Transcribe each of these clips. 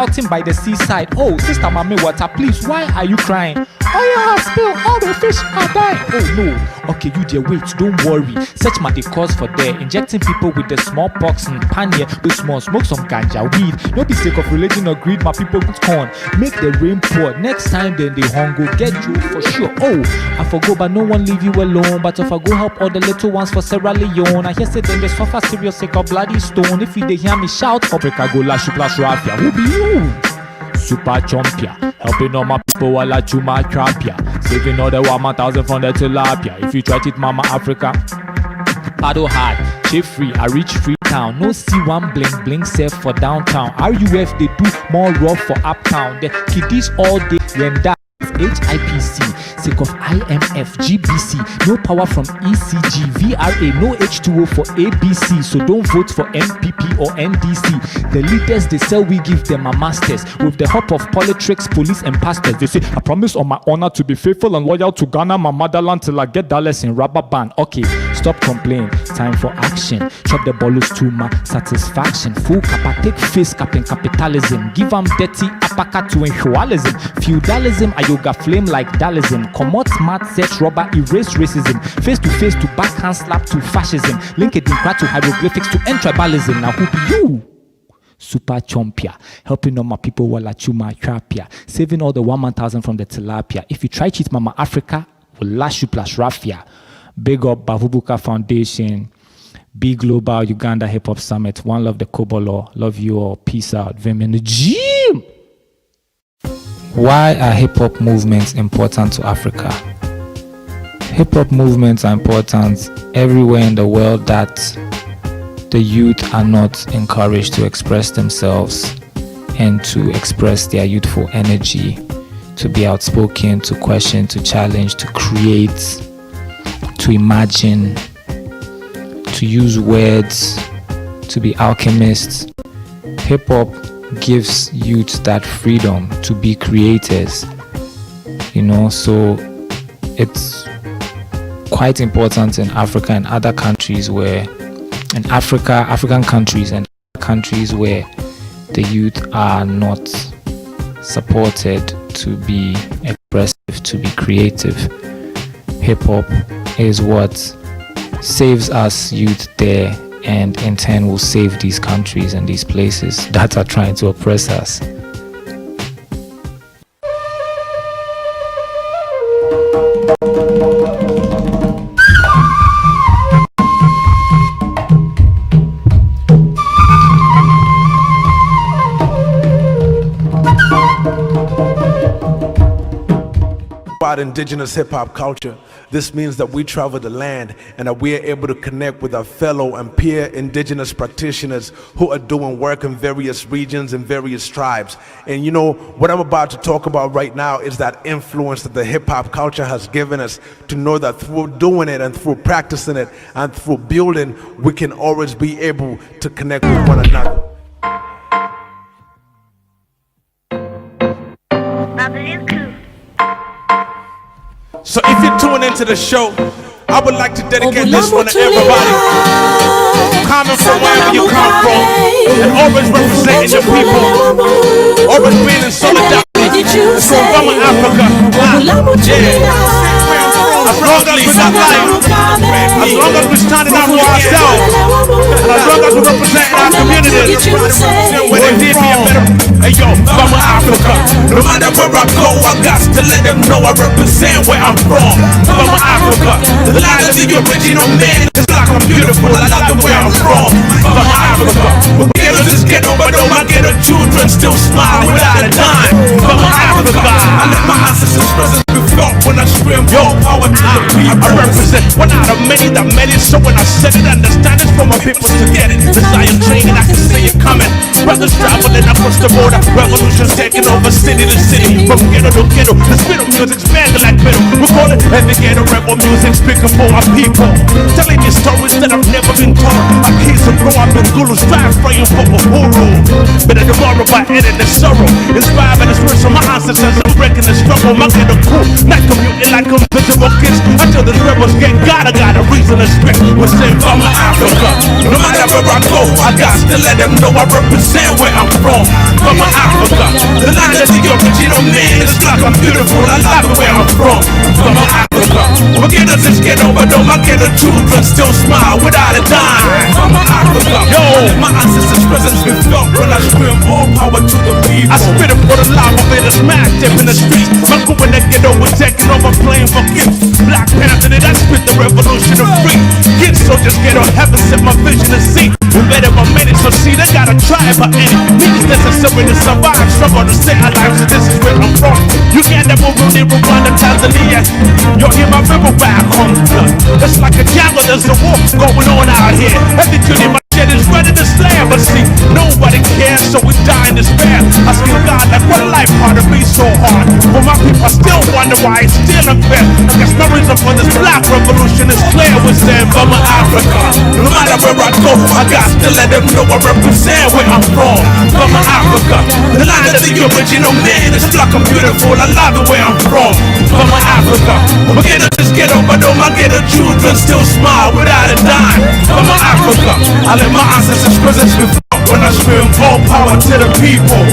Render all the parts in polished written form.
Outing by the seaside. Oh, sister mommy water, please, why are you crying? Oh yeah, spill, all the fish are dying. Oh no, okay, you dear, wait, don't worry. Search my the cause for there. Injecting people with the smallpox and panya. Do small, smoke some ganja weed. No be sake of religion or greed, my people get corn. Make the rain pour. Next time then they hunger, get you for sure. Oh, I forgot, but no one leave you alone. But if I go help all the little ones for Sierra Leone, I hear say then they suffer serious sake of bloody stone. If you they hear me shout, Obrika go lash rafia. Who be you? Super champion, helping all my people while I chew my trapia. Saving all the 1,000 from the tilapia. If you try it, Mama Africa, paddle hard, chip free, I reach Freetown. No C1 blink, blink safe for downtown. RUF, they do more rough for uptown. The kiddies all day, render HIPC, sake of IMF, GBC, no power from ECG, VRA, no H2O for ABC, so don't vote for MPP or NDC. The leaders they sell, we give them a masters, with the help of politics, police and pastors. They say, I promise on my honor to be faithful and loyal to Ghana, my motherland, till I get dollars in rubber band. Okay, stop complaining, time for action. Chop the bolus to my satisfaction. Full kappa, take face cap in capitalism. Give them dirty uppercut to imperialism. Feudalism, yoga flame like Dallism. Commot smart set rubber, erase racism. Face to backhand slap to fascism. Link it in crack to hieroglyphics to end tribalism. Now who be you? Super chompia, helping all my people while I chew my trapia. Saving all the 1,000 from the tilapia. If you try cheat Mama Africa, will lash you plus raffia. Big up Bavubuka Foundation. Big Global Uganda Hip Hop Summit. One love the Kobolo. Love you all. Peace out. Vim in the gym. Why are hip hop movements important to Africa? Hip hop movements are important everywhere in the world that the youth are not encouraged to express themselves and to express their youthful energy, to be outspoken, to question, to challenge, to create, to imagine, to use words, to be alchemists. Hip hop gives youth that freedom to be creators, so it's quite important in Africa and other countries where African countries and countries where the youth are not supported to be expressive, to be creative. Hip hop is what saves us youth there, and in turn will save these countries and these places that are trying to oppress us. About indigenous hip-hop culture, this means that we travel the land and that we are able to connect with our fellow and peer indigenous practitioners who are doing work in various regions and various tribes. And what I'm about to talk about right now is that influence that the hip-hop culture has given us, to know that through doing it and through practicing it and through building, we can always be able to connect with one another. So if you tune into the show, I would like to dedicate this one to everybody coming from wherever you come from and always representing your people, always being in solidarity from Mama Africa. As long as we're not lying, as long as we're standing up for ourselves, and as long as we're representing our communities, we're here to be a better. Hey yo, Mama Africa. No matter where I go, I got to let them know I represent where I'm from. Mama Africa, the land of the original man. It's like I'm beautiful, I love where I'm from. Mama Africa, we're ghetto this ghetto, but all my ghetto children still smile without a dime. Mama Africa, I let my ancestors presence be felt when I scream, yo, power to the people. I represent one out of many that made it, so when I said it, understand it for my people to get it. Desire training, I can see it coming. Brothers traveling across the border, revolutions taking over city to city, from ghetto to ghetto. The spirit of music's expanding like metal. We call it heavy ghetto rebel music, speaking for our people, telling you stories that I've never been told. A case of grow up in Gulu, strive praying for Uhuru. Better tomorrow by ending the sorrow, inspired by the spirits of my ancestors. I'm breaking the struggle, my ghetto cool. Not commuting like invisible kids. Until the rebels get got a reason to spit. We're saying from Africa. No matter where I go, I got to let them know I represent where I'm from. From Africa. The land of the original man. It's like I'm beautiful. I love it where I'm from. From Africa. Forget us, just get over. Don't get the children still smile without a dime. From Africa. Yo, my ancestors' presence been felt when I scream all power to the people. I spit it for the lava, made a smash dip in the streets. Uncle when they get over, taking over, playing for kids. Black Panther, I spit the revolution of free. Kids soldiers get on heaven, set my vision to see. We better my minute, so see, they gotta try it, but any niggas necessary to survive, struggle to stay alive, so this is where I'm from. Uganda, Burundi, Rwanda, Tanzania. Yo, hear my river back home. It's like a jungle, there's a war going on out here. Everything in my shit is ready to slay, but see, nobody cares, so we die in despair. I still God, like what life hard to be so hard. For my people, I still wonder why it's still unfair. I guess my reason for this black revolution is clear. We're saying from Africa. No matter where I go, I got to let them know I represent where I'm from. From Africa, the land of the original man. It's like I'm beautiful, I love it where I'm from. From Africa, we get this ghetto, but don't get the children still smile without a dime. From Africa, I let my ancestors' presence be felt when I scream all power to the people.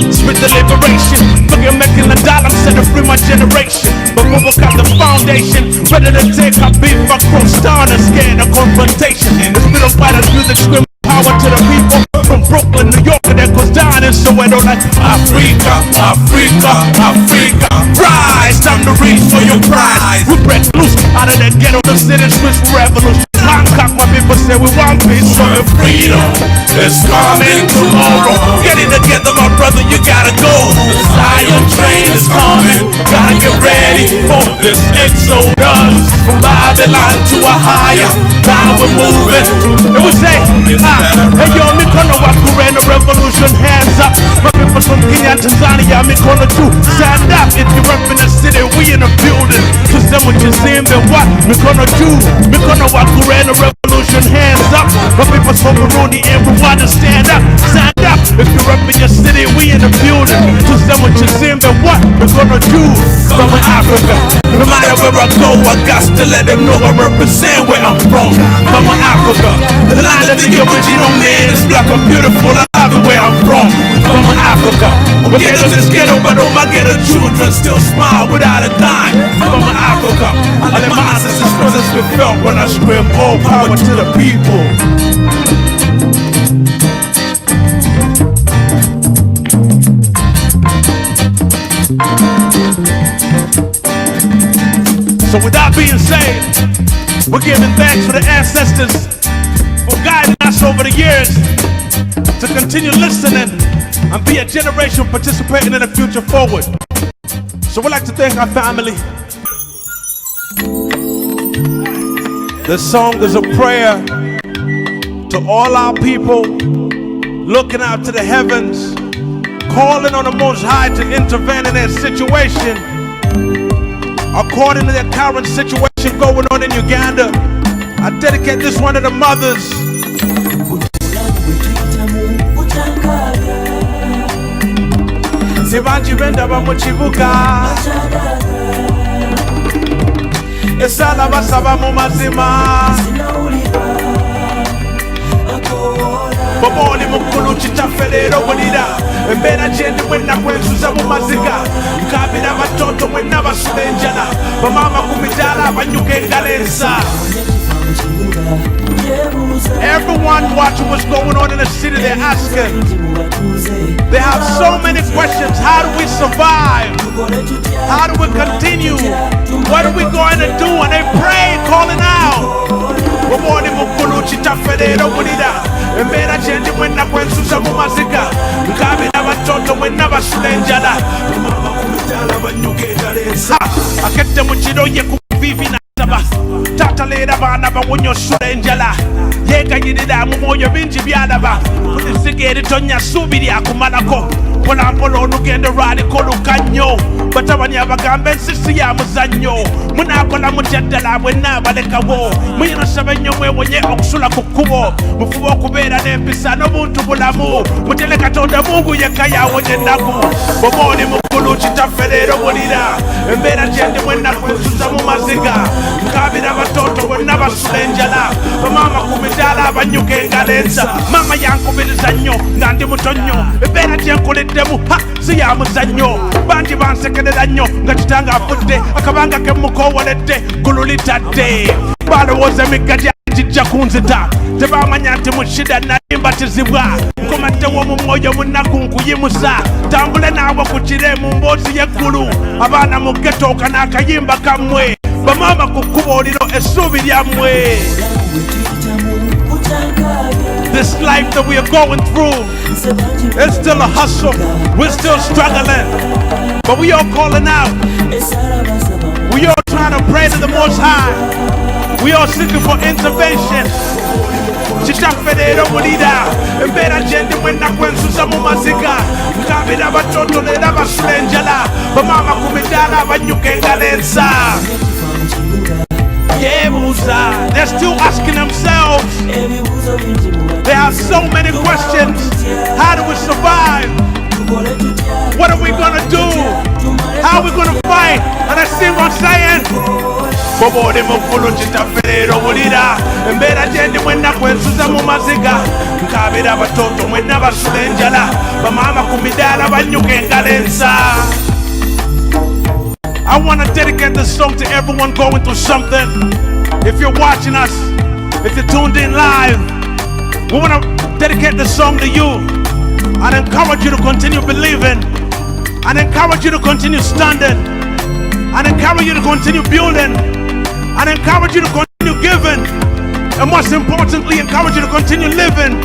Spit the liberation, look at making a dollar, set to free my generation. Bavubuka the foundation, ready to take our beef across town and scared of confrontation. The spit of fighters music scream power to the people. From Brooklyn, New York, and that goes down in Soweto like Africa, Africa, Africa. Rise, time to reach for your prize. We break loose out of that ghetto, the city switch revolution. Bangkok, my people say we want peace, so the freedom is coming tomorrow. Get it together, my brother, you gotta go. The Zion train is coming. Gotta get ready for this exodus. From Babylon to a higher, now we're moving. And we say, hey yo, me kono wakurena revolution, hands up. My people from Kenya, Tanzania, me kono too. Stand up if you're up in the city, we in the building. Cause then what you see, then what me kono do? Me kono wakurena revolution, hands up. My people from Burundi and Rwanda, stand up. Stand up if you're up in your city, we in the building. Cause then what you see, then what me kono do? From Africa, no matter where I go, I got to let them know I represent where I'm from. From Africa, the land of the original man. It's black and beautiful, I love it where I'm from. From Africa, we get to this ghetto, but all my ghetto children still smile without a dime. From Africa, I let my ancestors' presence be felt when I scream all power to the people. So with that being said, we're giving thanks for the ancestors for guiding us over the years to continue listening and be a generation participating in the future forward. So we'd like to thank our family. This song is a prayer to all our people looking out to the heavens, calling on the Most High to intervene in their situation. According to the current situation going on in Uganda, I dedicate this one to the mothers. Sibanji benda bamuchibuka esala basaba mu mazima Boboli mukulu chitafelero bonira Mbera jendi mwena kwensuza mu maziga Nkabira batoto mwena basulenjana Bamama kumidala banyuke ngalensa. Everyone watching what's going on in the city, they're asking. They have so many questions. How do we survive? How do we continue? What are we going to do? And they pray, calling out. Akete muchiro ye kuvivi na taba tata lera bana ba wonyo sulenjala yega yidida mu moyo binji byalaba kulisigeri tonya subiri akumalako Polampola olugendo lwaliko luka nnyo batabani abagamba ensisi ya muzannyo munaakola mutya ddala bwenna abalekawo muyinasaba ennyo mwewonye okusula ku kkubo mufuba okubeera n'empisa n'obuntu bulamu mutele katonda mungu yekka yawonya ennaku bw'oba oli muggulu kitaffe leero bulira embeera gyendimu ennaku ensuza mu maziga nkaabira batoto bonna basula enjala bamaama ku midaala abanyuka engalo ensa maama yankubiriza nnyo nga ndi muto nnyo embeera gyenkuliddemu si ya muzannyo bangi bansekerera nnyo nga kitanga afudde akabanga kemukowoledde gulu litadde balowooza emigga gijja kunzita tebamanya nti mu shida nali mbatizibwa nkomaddewo mu mwoyo munaku nkuyimusa tambule naawe ku kire mu mboozi y'eggulu abaana mu getooka n'akayimba kammwe bamaama ku kkubo lino essuubi lyammwe. This life that we are going through, it's still a hustle. We're still struggling, but we all calling out. We all trying to pray to the Most High. We all seeking for intervention. Chitafedero mulida, embera jende mwena kwensuza mu maziga. Nkabira batoto lera basulenjala, bamama kumidala banyuka engalo ensa. They're still asking themselves. There are so many questions. How do we survive? What are we gonna do? How are we gonna fight? And I see what I'm saying. Bobode mukulu chitafedero mulira embera jende mwena kwensuza mu maziga nkabira batoto mwena basulenjala bamama kumidala banyuka engalo ensa. I want to dedicate this song to everyone going through something. If you're watching us, if you're tuned in live, we want to dedicate this song to you and encourage you to continue believing and encourage you to continue standing and encourage you to continue building and encourage you to continue giving and most importantly, encourage you to continue living,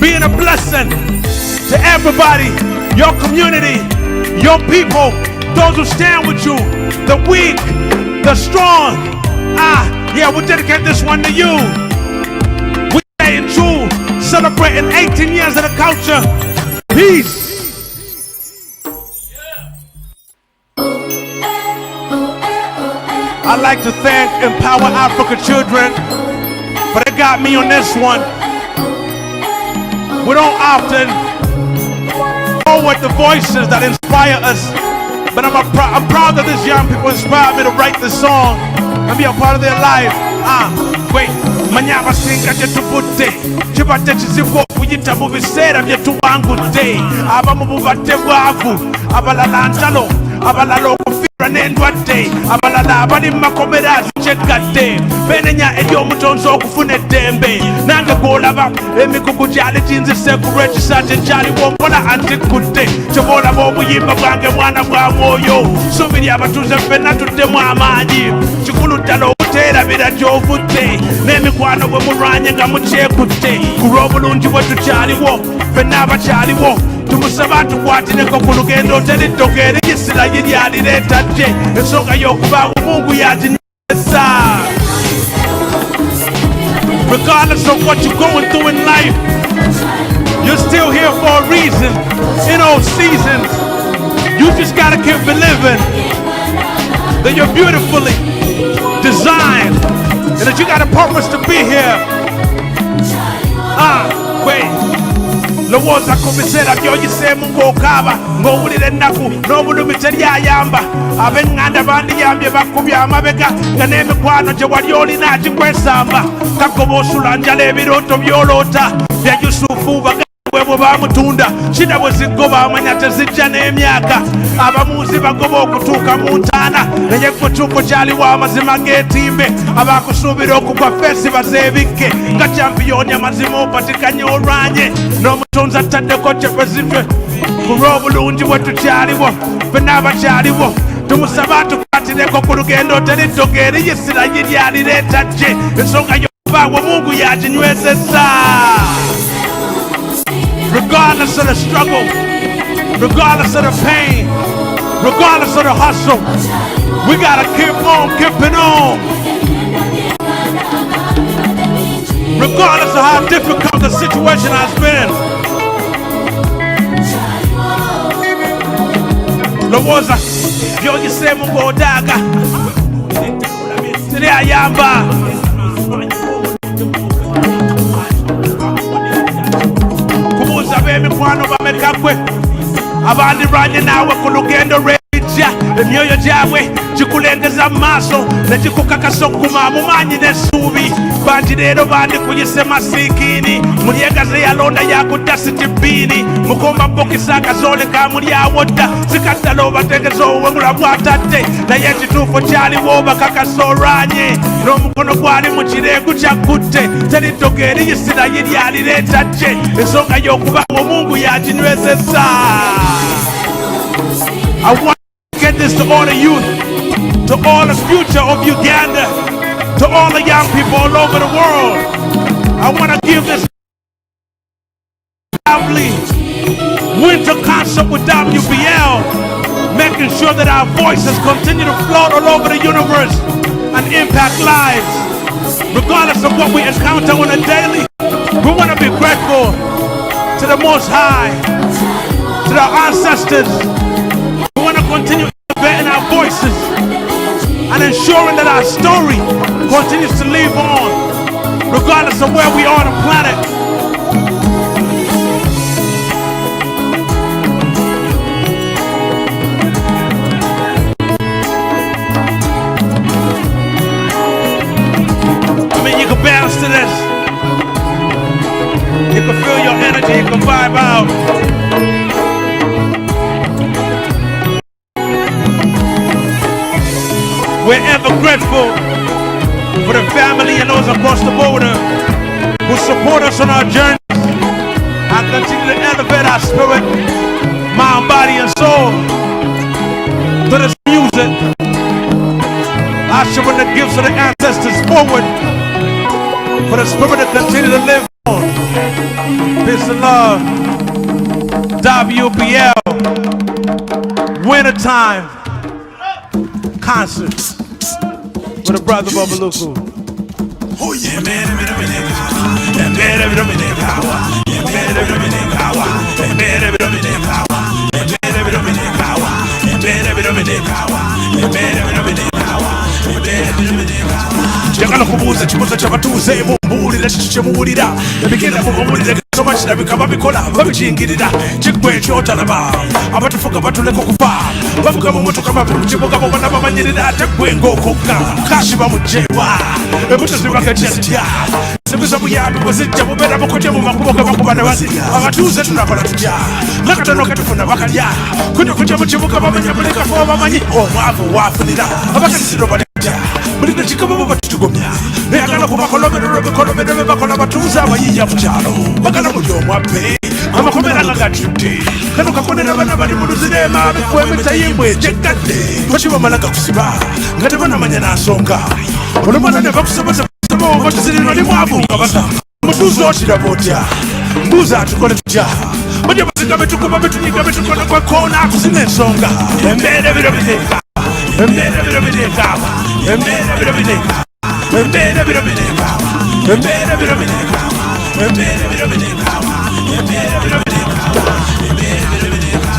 being a blessing to everybody, your community, your people, those who stand with you, the weak, the strong. Yeah, we'll dedicate this one to you. We're staying true, celebrating 18 years of the culture. Peace. I'd like to thank Empower Africa Children for they got me on this one. We don't often know what the voices that inspire us. But I'm proud that these young people inspired me to write this song and be a part of their life. Wait, manyama singa jetubute chibate chizibu okuyita mu biseera byetuwangudde abamu bubadde bwavu abalala ntalo abalala okufiirwa n'endwadde abalala abali mu makomera azikyegadde benenya eri omutonzi okufuna eddembe nange gw'olaba emikugu gyali ginzise ku lw'ekisaati ekyaliwo mpola antikudde kyoboolaba obuyimba bwange mwana bwa mwoyo suubiri abatuuze ffenna tuddemu amaanyi kikulu ddala okuteerabira gy'ovudde n'emikwano bwe mulwanye nga mukyekutte ku lw'obulungi bwe tukyaliwo ffenna abakyaliwo tumusaba tukwatireko ku lugendo teriddoka eri Isirayiri alireetadde ensonga y'okubaawo Mungu yaginywesa. Regardless of what you're going through in life, you're still here for a reason. In all seasons, you just gotta keep believing that you're beautifully designed and that you got a purpose to be here. Lowooza ku biseera by'oyiseemu ng'okaaba ng'owulira ennaku n'obulumi teryayamba ab'eŋŋanda bandiyambye bakubye amabega nga n'emikwano gye wali olina agikwesamba kagoba osula njala ebirooto by'oloota bya Yusufu bagambwe bwe baamutunda shida bwe zigoba amanya tezijja n'emyaka abamuuzi bagoba okutuuka mu ntaana naye ekkutuuko kyaliwo amazima g'etimbe abakusuubira okugwa feesi bazeebikke nga champiyoni amazima opatikanye olwanye n'omutonzi ataddeko kyepezitwe ku lw'obulungi bwe tukyaliwo ffenna abakyaliwo tumusaba tukwatireko ku lugendo teriddoka eri Isirayiri alireetadde ensonga y'okubaawo Mungu yaginywesezza. Regardless of the struggle, regardless of the pain, regardless of the hustle, we gotta keep on keeping on. Regardless of how difficult the situation has been, Lowoza byogise mu godaga tiri ayamba kubuza b'emikwano bamekagwe abandi banye nawe ku lugendo reja emyoyo gyabwe gikulengeza mu maaso ne gikukakasa okuguma mu maanyi n'essuubi bangi leero bandi kuyise masiikini mulyegaze yalonda yakudda sitibbiini mukomba bokisa akazoole kamulyawo dda sikaddala obategeza owemula bw'atadde naye ekituufu kyaliwo bakakasa olwanye n'omukono gwali mu kireegu kyakutte teriddoga eriyisira ye lyalireeta gye ensonga y'okuba omungu yaginywezezza. I want to get this to all the youth, to all the future of Uganda, to all the young people all over the world. I want to give this lovely winter concert with WBL, making sure that our voices continue to float all over the universe and impact lives. Regardless of what we encounter on a daily, we want to be grateful to the Most High, to our ancestors. We want to continue elevating our voices and ensuring that our story continues to live on, regardless of where we are on the planet. I mean, you can bounce to this. You can feel your energy, you can vibe out. We're ever grateful for the family and those across the border who support us on our journey and continue to elevate our spirit, mind, body, and soul to this music. I should bring the gifts of the ancestors forward for the spirit to continue to live on. Peace and love. WBL Wintertime Concert with a brother Bavubuka. Oh yeah, man. Njagala kubuuza kibuuzo ky'abatuuze mumbuulira kiki kye muwulira ebigenda mubawulire soma kirabika babikola babikingirira kikwe ekyotalaba abatufuga batuleka okufa bavuga mu motoka bave mu kibuga bobona bamanyirira ate gwe ng'okokka kashi bamujewa embuto zibagajatya zibuza buyambi bwe zijja bubeera bukodye mu makubo ge bakuba ne bazirya abatuuze tunakola tutya nakatono ketufuna bakalya kuno kujja mu kibuga bamanya bulekafo bamanyi omwavu waafunira abakalisiro balejja bulina kikababo batutugomya nayagala kubakolomero bikolomero bye bakola batuuze abayiiya mu kyalo bagala muli omwabbe amakomera nga gatudde kano kakonera bana bali mu luzirema bikwemitayimbwe gyeggadde bakibamala gakusiba nga tebanamanya nansonga olumana ne bakusoboza batuzirino ne mwavu nga basanga mutuuze okiraba otya mbuuza atukole tutya bajja baziga betukuba betunyiga betukola kwekoona akuzina ensonga embeera biro biteeka embeera biro biteeka embeera biro biteeka embeera biro biteeka embeera biro biteeka embeera biro biteeka embeera biro biteeka embeera biro biteeka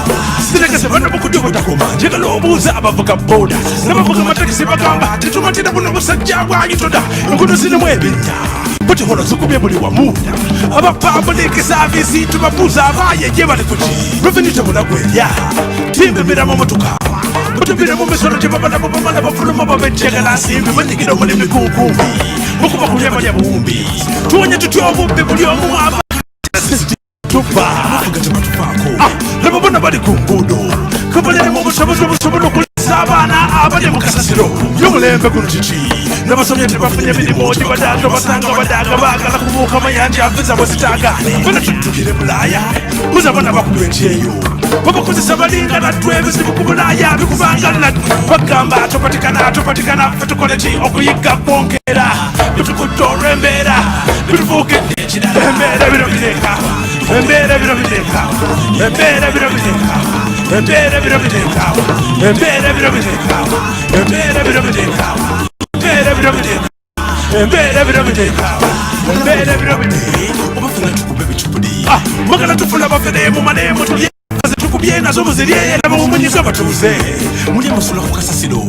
sirekese bana bukudde butakoma njagala obuuza abavuga boda n'abavuga amatakisi bagamba tetumatira buno musajja bwayitoda engudo zirimu ebinnya butihono zikubye buli wamu abapambuliki saavisi tubabuuza abaaye gye bali kuki reveni tebulagwerya timbimira mu motoka butubire mu misono gye babana bobamala bafuluma babejjagala nsimbi banyigira omulimu kunkumbi mukuba kulyabalya buwumbi tuwonye tutya obubbi buli omu mwaba tuba nga tebatufaako nababona bali ku nguudo kabalyalimu obusobozi obusobola okulisa abaana abali mu kasasiro y'omulembe guno kiki n'abasomye tebafunye emirimu gye badaaga basanga badaaga baagala kubuuka mayanja avisa bwe zitaagaane bana tutugire bulaaya buza bana bakubwa ekyeyo babakozesa balinga naddw ebizibu ku bulaaya bikubangala bagamba atopatikana ffe tukole ki okuyigga kwongera bitukudde olw'embeera bitufuukidde ekirala embeera biro bireekaawa embeera biro bireekaawa embeera biro bireekaawa embeera biro bireekaawa embeera biro bireekaawa embeera biro bireekaawa embeera biro bireekaawa embeera biro bireekaawa embeera biro bireekaawa obafuna tukube bikyupuli magala tufuna bafere mu maleemu tulye kubyena z'obuzirye n'abamumunyiza batuuze muli amasula ku kasasiro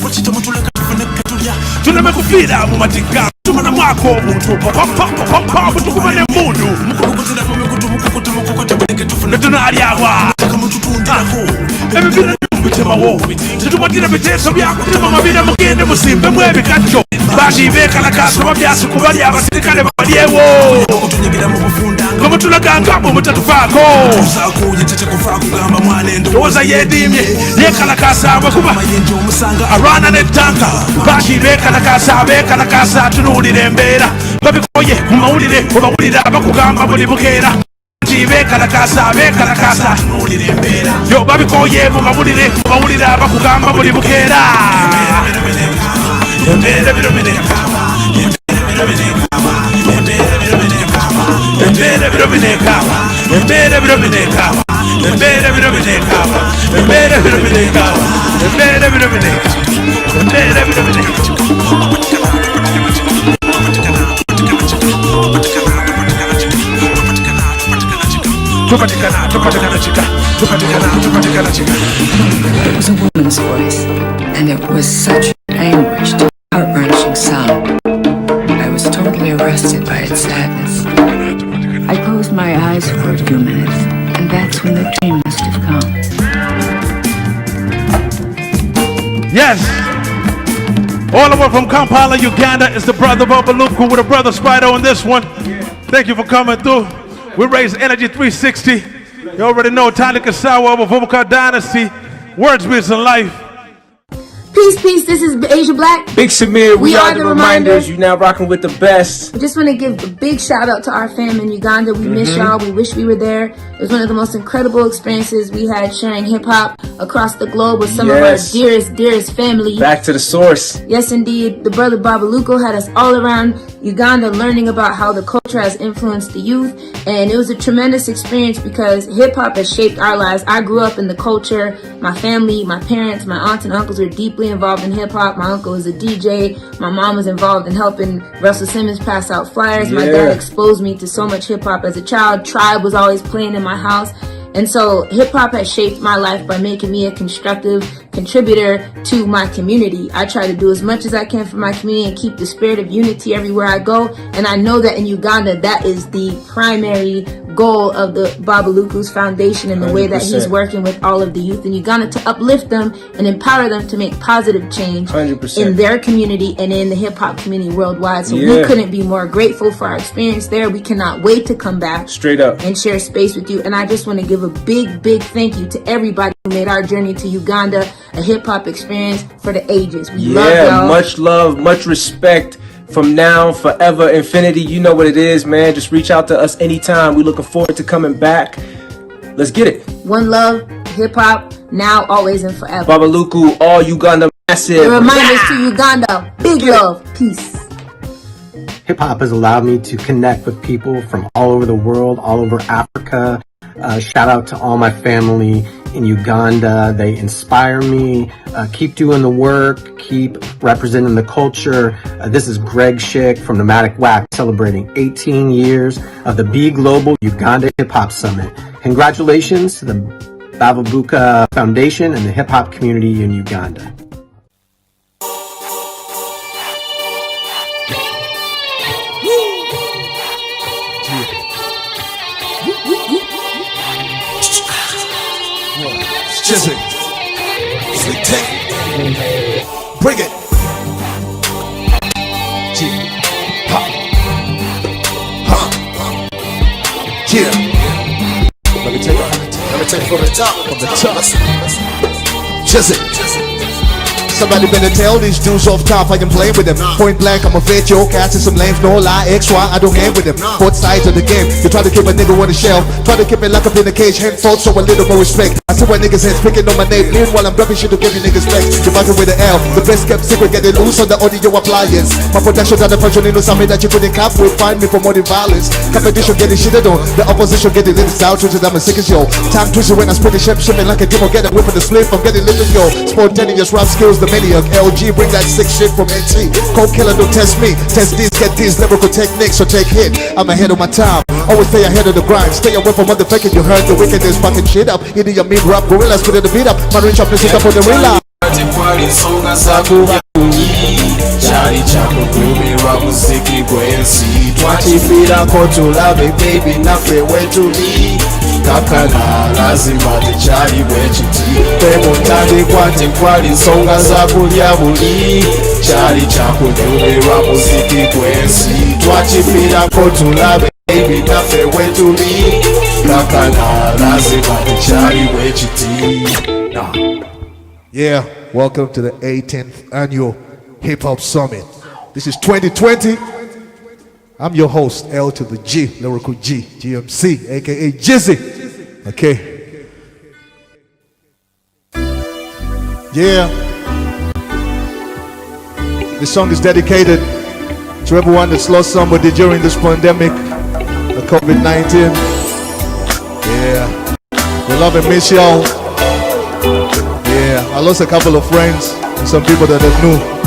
lwakita mutuleka tufuneke tulya tuleme kufiira mu matika tumana mwako omuntu papa butukuma n'emmundu netunaalyawa ebibira bitemawo tetumatira biteeso byakutema mabira mugende musimbemu ebikajjo baati beekalakasa babyasu kubali abasirikale balyewo nga mutulaganga bwe mutatufaako ndowooza yeediimye yeekalakasa abwe arwana n'ettanka baati beekalakasa tunuulira embeera babikoye mu mawulire bwe bawulira bakugamba buli bukeera beekalakasa tunuulira embeera yo babikoye mu mawulire bwe bawulira bakugamba buli bukeera embeera biromenekaba embeera biromenekaba embeera biromenekaba embeera biromenekaba embeera biromenekaba embeera biromenekaba embeera biromenekaba It was a woman's voice, and it was such anguished, heart-wrenching sound. I was totally arrested by its sadness. I closed my eyes for a few minutes, and that's when the dream must have come. Yes! All the way from Kampala, Uganda is the brother Bavubuka with a brother Spider on this one. Thank you for coming through. We raise Energy 360. You already know Tani Kasawa, Bavubuka Dynasty. Words, Beats, and Life. Peace, this is Asia Black. Big Samir, we are the Reminders. You now rocking with the best. I just want to give a big shout out to our fam in Uganda. We miss y'all. We wish we were there. It was one of the most incredible experiences we had sharing hip hop across the globe with some of our dearest family. Back to the source. Yes, indeed. The brother Bavubuka had us all around Uganda learning about how the culture has influenced the youth. And it was a tremendous experience because hip hop has shaped our lives. I grew up in the culture. My family, my parents, my aunts and uncles were deeply involved in hip hop. My uncle was a DJ. My mom was involved in helping Russell Simmons pass out flyers. My dad exposed me to so much hip hop as a child. Tribe was always playing in my house. And so hip hop has shaped my life by making me a constructive contributor to my community. I try to do as much as I can for my community and keep the spirit of unity everywhere I go. And I know that in Uganda, that is the primary goal of the Bavubuka's foundation and the 100%. Way that he's working with all of the youth in Uganda to uplift them and empower them to make positive change 100%. In their community and in the hip hop community worldwide. So we couldn't be more grateful for our experience there. We cannot wait to come back straight up and share space with you. And I just want to give a big thank you to everybody who made our journey to Uganda a hip hop experience for the ages. We love y'all. Much love, much respect. From now, forever, infinity, you know what it is, man. Just reach out to us anytime. We're looking forward to coming back. Let's get it. One love, hip hop, now, always, and forever. Bavubuka, all Uganda massive. The reminders to Uganda, big love, peace. Hip hop has allowed me to connect with people from all over the world, all over Africa. Shout out to all my family in Uganda. They inspire me. Keep doing the work. Keep representing the culture. This is Greg Schick from Nomadic Wax celebrating 18 years of the Be Global Uganda Hip Hop Summit. Congratulations to the Bavubuka Foundation and the hip hop community in Uganda. Jizzing, sweet take, bring it. Yeah. Let me take it from the top. Jizzing. Somebody better tell these dudes off top I can play with them. Point blank, I'ma fit your cats and some lames. No lie, XY, I don't hang with them. Both sides of the game. You try to keep a nigga on the shelf. Try to keep it locked up in a cage. Henfolds, so a little more respect. I see why niggas heads picking on my name. Meanwhile I'm dropping shit to give you niggas flex. You're fucking with the L, the best kept secret, getting loose on the audio appliance. My production got the function, you know something that you couldn't cap with. Find me for more than violence. Competition getting shitted on, the opposition getting lit out, which is I'm a sick as yo. Time twisted when I split the ship, shipping like a demon, get a whip in the slip. I'm getting lit as yo. Spontaneous rap skills, the maniac. LG, bring that sick shit from NT. Cold killer, don't test me. Test these, get these lyrical techniques, so take hit. I'm ahead of my time. Always stay ahead of the grind. Stay away from motherfucking. You heard the wickedness, fucking shit up. Either your mean rap gorillas, put the beat up. My reach up, listen up on the real life. Chali chako kumira muziki kwensi twachifira kotulabe baby nafe wetuli kakala lazima tichali bwechiti pemutande kwate kwali nsonga zakulya buli chali chako kumira muziki kwensi twachifira kotulabe baby nafe wetuli kakala lazima tichali bwechiti. Yeah, welcome to the 18th annual Hip Hop Summit. This is 2020. I'm your host, L to the G, lyrical G, GMC, aka Jizzy. Okay. Yeah. This song is dedicated to everyone that's lost somebody during this pandemic, the COVID-19. Yeah. We love and miss y'all. Yeah, I lost a couple of friends and some people that I knew.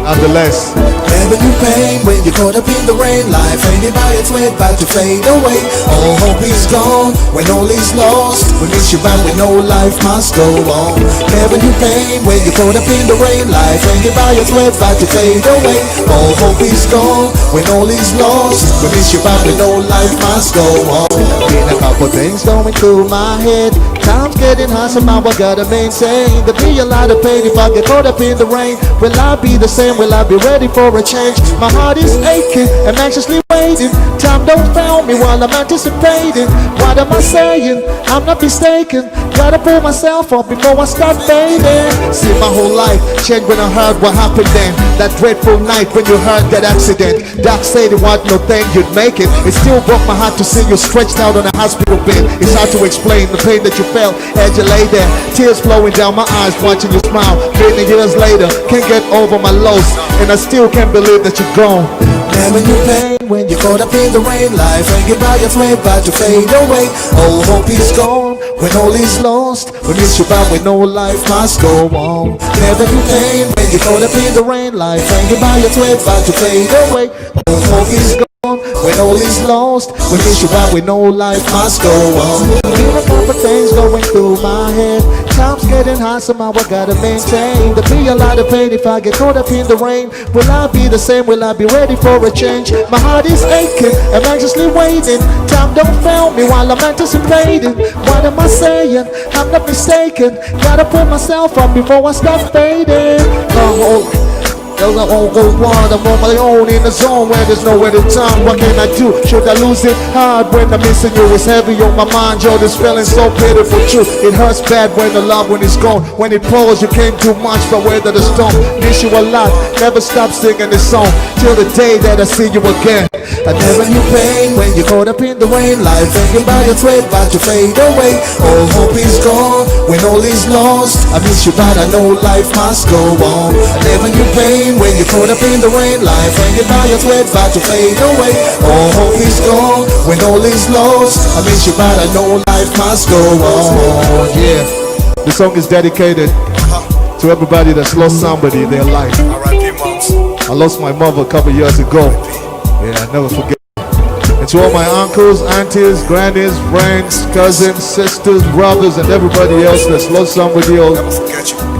Nonetheless, never knew pain when you're caught up in the rain. Life ain't by its way, about to fade away. All hope is gone when all is lost. We miss you back when no life must go on. Never knew pain when you're caught up in the rain. Life ain't by its way, about to fade away. All hope is gone when all is lost. We miss you back when no life must go on. Been a couple things going through my head. Time's getting hard, somehow I gotta maintain. There'll be a lot of pain if I get caught up in the rain. Will I be the same? Will I be ready for a change? My heart is aching and anxiously waiting. Time don't fail me while I'm anticipating. What am I saying? I'm not mistaken. Gotta pull myself up before I start fading. See, my whole life changed when I heard what happened then. That dreadful night when you heard that accident. Doc said it was no thing you'd make it. It still broke my heart to see you stretched out on a hospital bed. It's hard to explain the pain that you felt as you lay there. Tears flowing down my eyes watching you smile. Many years later, can't get over my lows, and I still can't believe that you're gone. Never knew pain when you're caught up in the rain. Life ain't get by its way, about to fade away. All hope is gone when all is lost. We miss you back when no life must go on. Never knew pain when you're caught up in the rain. Life ain't get by its way, about to fade away. All hope is gone when all is lost. We miss you back when no life must go on. Been a couple things going through my head. Time's getting hard, somehow I gotta maintain. There'll be a lot of pain if I get caught up in the rain. Will I be the same? Will I be ready for a change? My heart is aching, I'm anxiously waiting. Time don't fail me while I'm anticipating. What am I saying? I'm not mistaken. Gotta pull myself up before I start fading. I'm on my own in the zone where there's nowhere to turn. What can I do? Should I lose it? Hard when I'm missing you. It's heavy on my mind, yo. This feeling so pitiful, true. It hurts bad when the love when it's gone. When it pours, you came too much but weather the storm. Miss you a lot. Never stop singing this song till the day that I see you again. I never knew pain when you're caught up in the rain. Life ain't by its way, about to fade away. All hope is gone when all is lost. I miss you, but I know life must go on. I never knew pain when you're caught up in the rain. Life ain't by its way, about to fade away. All hope is gone when all is lost. I miss you, but I know life must go on. Yeah, the song is dedicated to everybody that's lost somebody in their life. I lost my mother a couple years ago. Yeah, I never forget. And to all my uncles, aunties, grannies, friends, cousins, sisters, brothers, and everybody else that's lost somebody else,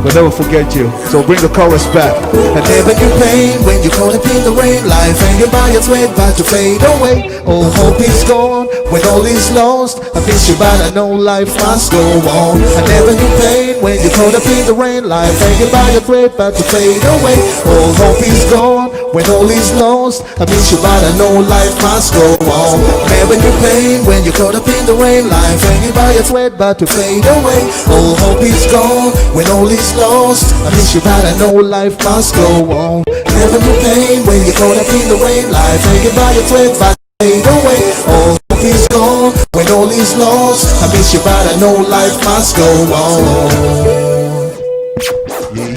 we'll never forget you. So bring the chorus back. I never knew pain when you're caught up in the rain. Life ain't by its way, about to fade away. All hope is gone when all is lost. I miss you, but I know life must go on. I never knew pain when you're caught up in the rain. Life ain't by its way, about to fade away. All hope is gone when all is lost. I miss you, but I know life must go on. Never knew pain when you're caught up in the rain. Life ain't by its way, about to fade away. All hope is gone when all is lost. I miss you, but I know life must go on. Never knew pain when you're caught up in the rain. Life ain't by its way, about to fade away. All hope is gone when all is is lost. I miss you, but I know life must go on.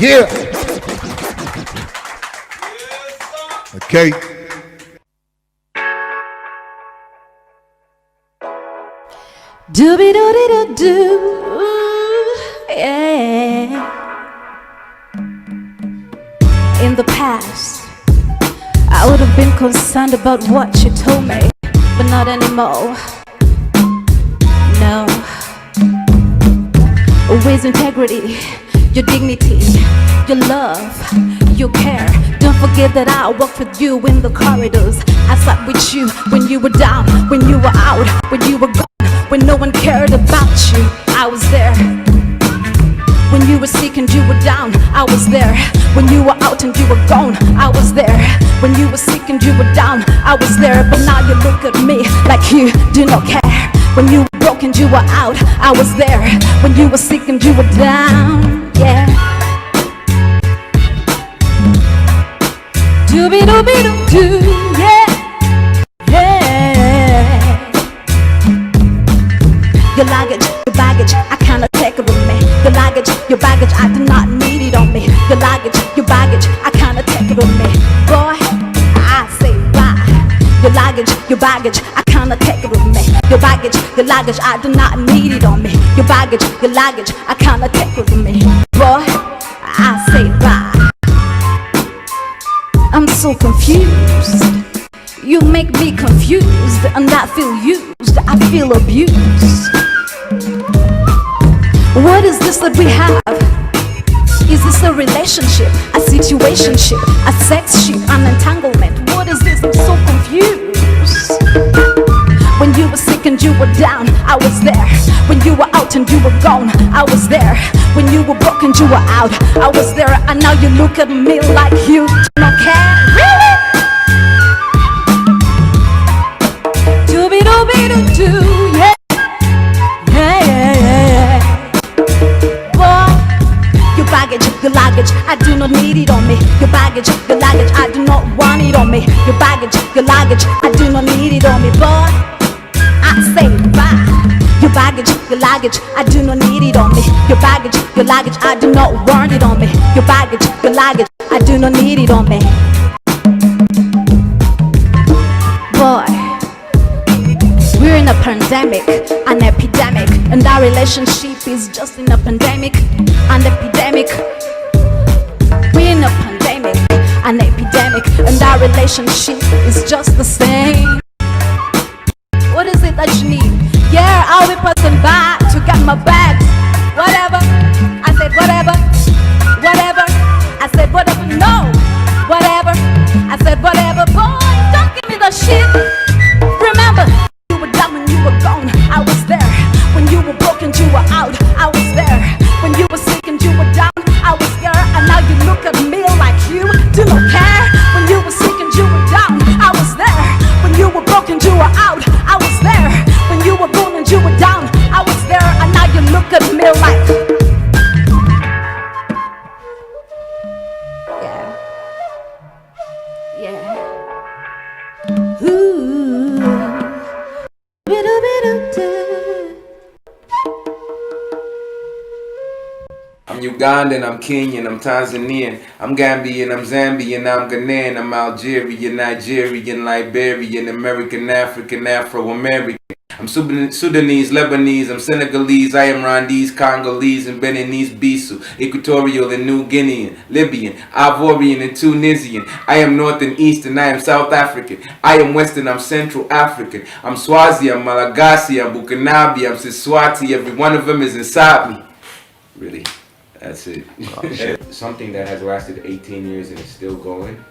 Yeah. Okay. Dooby doo doo doo, yeah. In the past, I would have been concerned about what you told me, but not anymore. No. Always integrity, your dignity, your love, your care. Don't forget that I walked with you in the corridors. I sat with you when you were down, when you were out, when you were gone, when no one cared about you. I was there. When you were sick and you were down, I was there. When you were out and you were gone, I was there. When you were sick and you were down, I was there. But now you look at me like you do not care. When you were broke and you were out, I was there. When you were sick and you were down, yeah. Dooby dooby doo doo, yeah, yeah. Your luggage, your baggage, I cannot take it with me. Your luggage, your baggage, I do not need it on me. Your luggage, your baggage, I cannot take it with me. Boy, I say bye. Your luggage, your baggage, I cannot take it with me. Your baggage, your luggage, I do not need it on me. Your baggage, your luggage, I cannot take it with me. Boy, I say bye. I'm so confused. You make me confused, and I feel used, I feel abused. What is this that we have? Is this a relationship, a situationship, a sexship, an entanglement? What is this? I'm so confused. When you were sick and you were down, I was there. When you were out and you were gone, I was there. When you were broke and you were out, I was there. And now you look at me like you do not care. Really? Dooby dooby doo doo, yeah. Yeah, yeah, yeah, yeah. Boy, your baggage, your luggage, I do not need it on me. Your baggage, your luggage, I do not want it on me. Your baggage, your luggage, I do not need it on me. Boy, I say bye. Your baggage, your luggage, I do not need it on me. Your baggage, your luggage, I do not want it on me. Your baggage, your luggage, I do not need it on me. Boy, we're in a pandemic, an epidemic, and our relationship is just in a pandemic, an epidemic. We're in a pandemic, an epidemic, and our relationship is just the same. What is it that you need? Yeah, I'll be passing by to get my bags. Whatever. I said whatever. Whatever. I said whatever. No. Whatever. I said whatever. Boy, don't give me the shit. Remember, you were down when you were gone. I was there. When you were broken, you were out. I was there. When you were sick and you were down, I was there. And now you look at me like you do not care. When you were sick and you were down, I was there. When you were broken, you were out. I was there. When you were born and you were down, I was there. And now you look at me like, yeah, yeah. Ooh, I'm Ugandan, I'm Kenyan, I'm Tanzanian, I'm Gambian, I'm Zambian, I'm Ghanaian, I'm Algerian, Nigerian, Liberian, American, African, Afro-American. I'm Sudanese, Lebanese, I'm Senegalese, I am Rwandese, Congolese, and Beninese, Bisu, Equatorial and New Guinean, Libyan, Ivorian and Tunisian. I am North and Eastern, I am South African. I am Western, I'm Central African. I'm Swazi, I'm Malagasy, I'm Bukanabe, I'm Siswati. Every one of them is inside me. Really, that's it. Something that has lasted 18 years and is still going.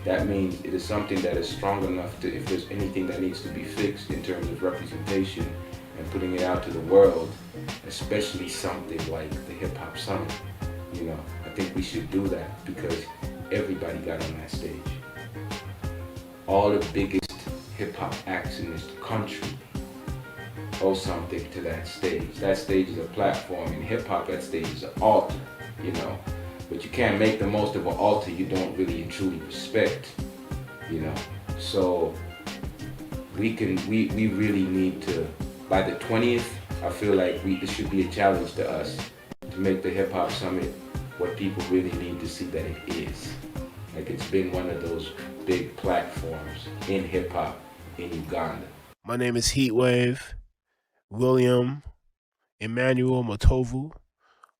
That means it is something that is strong enough to, if there's anything that needs to be fixed in terms of representation and putting it out to the world, especially something like the Hip Hop Summit. You know, I think we should do that because everybody got on that stage. All the biggest hip hop acts in this country owe something to that stage. That stage is a platform. In hip hop, that stage is an altar, you know. But you can't make the most of an altar you don't really and truly respect, you know. So we really need to, by the 20th, I feel like it should be a challenge to us to make the Hip Hop Summit what people really need to see that it is. Like, it's been one of those big platforms in hip hop in Uganda. My name is Heatwave William Emmanuel Matovu.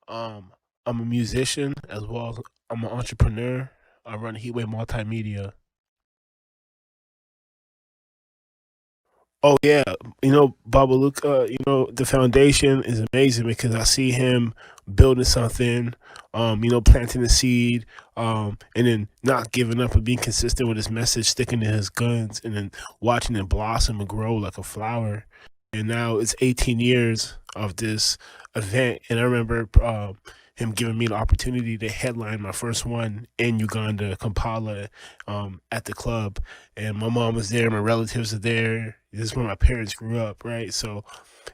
I'm a musician as well as I'm an entrepreneur. I run Heatwave Multimedia. Oh yeah, Bavubuka, the foundation is amazing because I see him building something, planting a seed, and then not giving up and being consistent with his message, sticking to his guns, and then watching it blossom and grow like a flower. And now it's 18 years of this event, and I remember him giving me the opportunity to headline my first one in Uganda, Kampala, at the club. And my mom was there, my relatives are there. This is where my parents grew up, right? So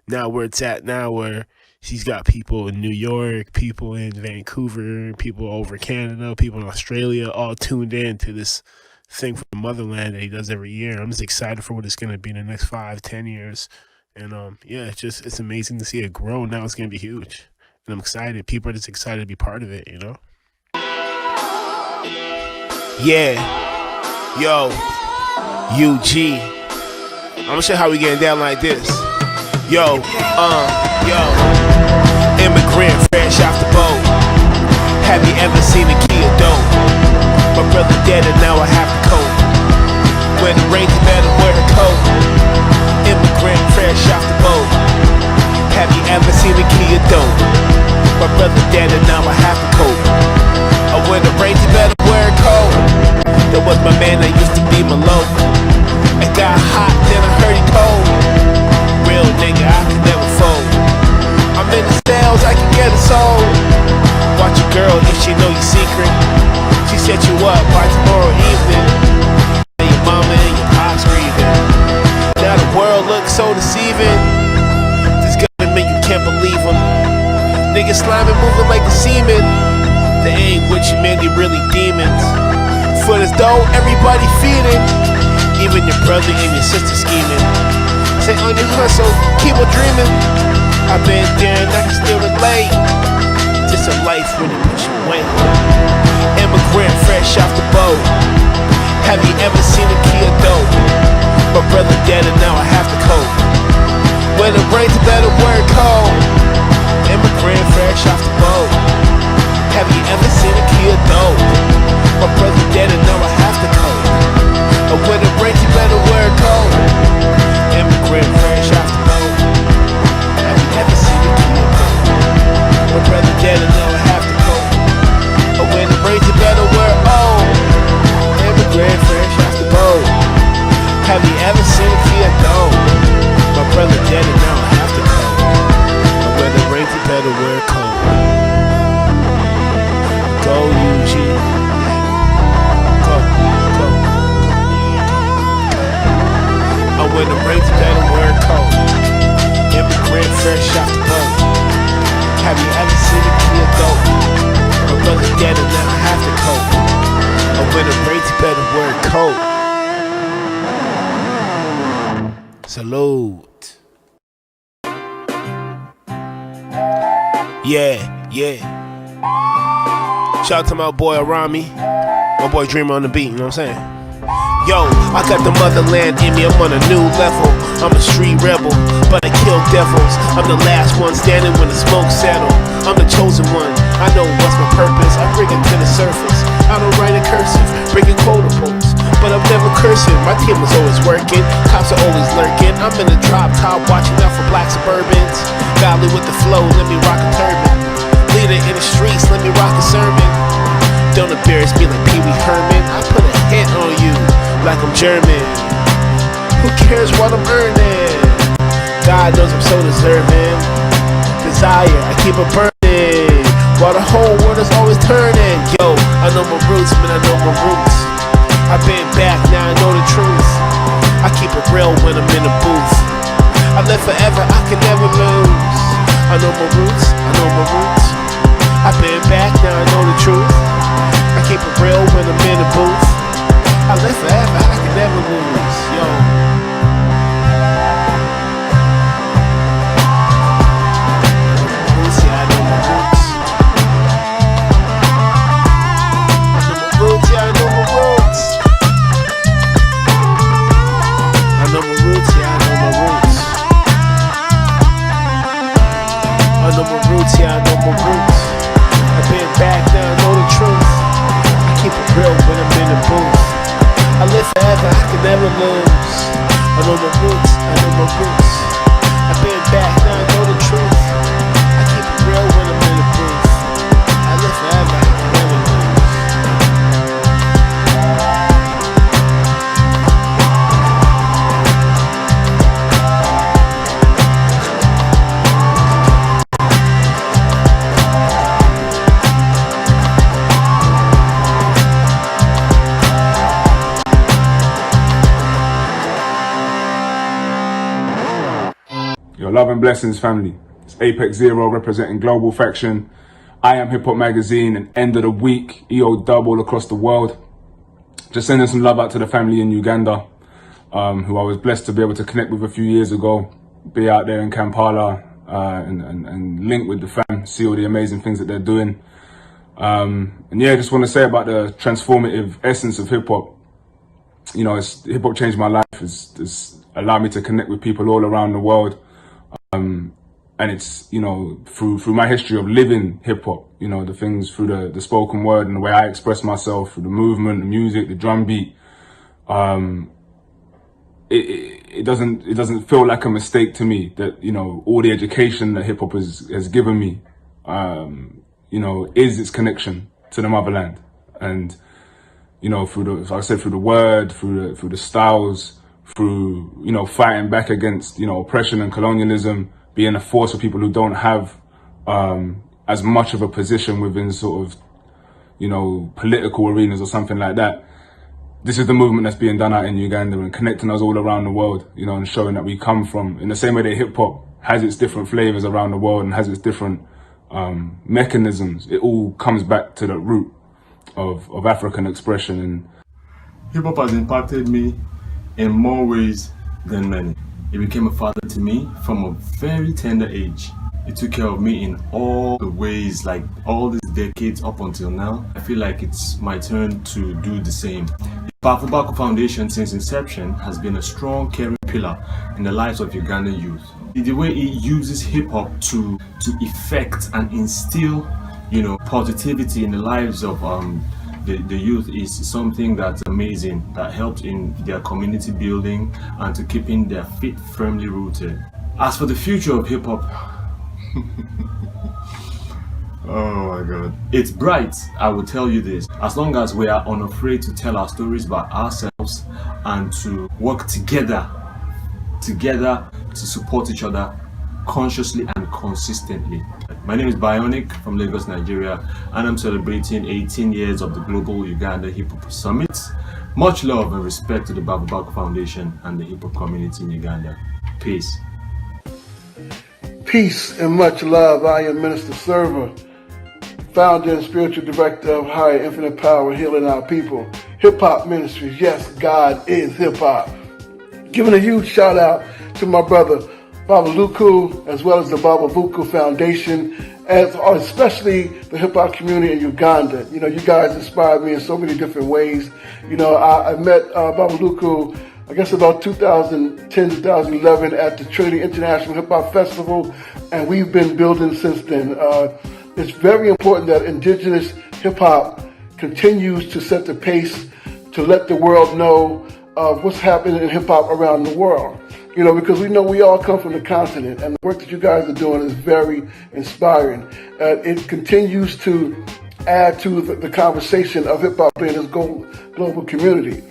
now where it's at now, where he's got people in New York, people in Vancouver, people over Canada, people in Australia, all tuned in to this thing from the motherland that he does every year. I'm just excited for what it's going to be in the next 5-10 years. And it's amazing to see it grow. Now it's going to be huge. And I'm excited. People are just excited to be part of it, Yeah. Yo. UG. I'm gonna show you how we getting down like this. Yo. Immigrant fresh off the boat. Have you ever seen a Kia dope? My brother dead and now I have to cope. When it rains, you better wear a coat. Immigrant fresh off the boat. Have you ever seen a Kia dope? My brother dead and now I have to cope. When it rains, you better wear a coat. That was my man that used to be my local. It got hot, then I heard he cold. Real nigga, I could never fold. I'm in the sales, I can get it sold. Watch your girl if she know your secret. She set you up by tomorrow evening. And your mama and your pops grieving. Now the world looks so deceiving. This government, you can't believe them. Niggas sliming, moving like the semen. They ain't with you, man, they really demons. For this dough, everybody feeding. Even your brother and your sister scheming. Say on your hustle, keep on dreaming. I've been there and I can still relate. Just a life when it puts you away. Immigrant fresh off the boat. Have you ever seen a Kia dope? My brother dead and now I have to cope. When it rains, you better wear a coat. Immigrant fresh off the boat. Have you ever seen a Kia dope? My brother dead and now I have to cope. When it rains, you better wear a coat. Immigrant fresh off the boat. Have you ever seen a Kia dope? My brother dead and now I have to cope. When it rains, you better wear a coat. Immigrant fresh off the boat. Have you ever seen a Kia dope? My brother dead and now I have to cope. When it rains, you better wear a coat. Go UG. Go. When the rains, you better wear a coat. Immigrant fresh off the boat. Have you ever seen a Kia dope? My brother dead and now I have to cope. When the rains, you better wear a coat. Salute. Yeah. Shout out to my boy Arami. My boy Dreamer on the beat, you know what I'm saying? Yo, I got the motherland in me, I'm on a new level. I'm a street rebel, but I kill devils. I'm the last one standing when the smoke settle. I'm the chosen one, I know what's my purpose. I bring it to the surface. I don't write in cursive, breaking quotables, but I'm never cursing. My team is always working, cops are always lurking. I'm in the drop top, watching out for black Suburbans. Valley with the flow, let me rock a turban. Leader in the streets, let me rock a sermon. Don't embarrass me like Pee Wee Herman. I put a hit on you like I'm German. Who cares what I'm earning? God knows I'm so deserving. Desire, I keep it burning, while the whole world is always turning. Yo, I know my roots, man, I know my roots. I've been back, now I know the truth. I keep it real when I'm in the booth. I live forever, I can never lose. I know my roots, I know my roots. I've been back, now I know the truth. I keep it real when I'm in the booth. I live forever, I can never lose. Yo. I know my roots. I've been back there, I know the truth. I keep it real when I'm in the booth. I live forever, I can never lose. I know my roots, I know my roots. I've been back there, I know the truth. I keep it real when I'm in the booth. I live forever, I can never lose. Your love and blessings, family. It's Apex Zero representing Global Faction. I Am Hip Hop Magazine and End of the Week, EO Dub all across the world. Just sending some love out to the family in Uganda, who I was blessed to be able to connect with a few years ago. Be out there in Kampala and link with the fam, see all the amazing things that they're doing. And yeah, I just want to say about the transformative essence of hip hop. You know, hip hop changed my life. It's allowed me to connect with people all around the world. And it's, you know, through my history of living hip hop, you know, the things through the spoken word and the way I express myself, through the movement, the music, the drum beat. It doesn't feel like a mistake to me that, you know, all the education that hip hop has given me, you know, is its connection to the motherland. And, you know, like I said, through the word, through the styles, through, you know, fighting back against, you know, oppression and colonialism, being a force for people who don't have as much of a position within sort of, you know, political arenas or something like that. This is the movement that's being done out in Uganda and connecting us all around the world, you know, and showing that we come from, in the same way that hip hop has its different flavors around the world and has its different mechanisms, it all comes back to the root of African expression. And hip hop has impacted me in more ways than many. It became a father to me from a very tender age. It took care of me in all the ways, like all these decades up until now. I feel like it's my turn to do the same. The Bavubuka Foundation since inception has been a strong, caring pillar in the lives of Ugandan youth. The way it uses hip hop to effect and instill, you know, positivity in the lives of the youth is something that's amazing, that helps in their community building and to keeping their feet firmly rooted. As for the future of hip hop, oh my god, it's bright. I will tell you this, as long as we are unafraid to tell our stories by ourselves and to work together to support each other consciously and consistently. My name is Bionic from Lagos, Nigeria, and I'm celebrating 18 years of the Global Uganda Hip Hop Summit. Much love and respect to the Bavubuka Foundation and the hip hop community in Uganda. Peace. Peace and much love. I am Minister Server, founder and spiritual director of Higher Infinite Power, Healing Our People. Hip Hop Ministries. Yes, God is hip hop. Giving a huge shout out to my brother Bavubuka, as well as the Bavubuka Foundation, and especially the hip hop community in Uganda. You know, you guys inspired me in so many different ways. You know, I met Bavubuka, I guess about 2010, 2011 at the Trinity International Hip Hop Festival, and we've been building since then. It's very important that indigenous hip hop continues to set the pace to let the world know of what's happening in hip hop around the world. You know, because we know we all come from the continent, and the work that you guys are doing is very inspiring. It continues to add to the conversation of hip hop in this global community.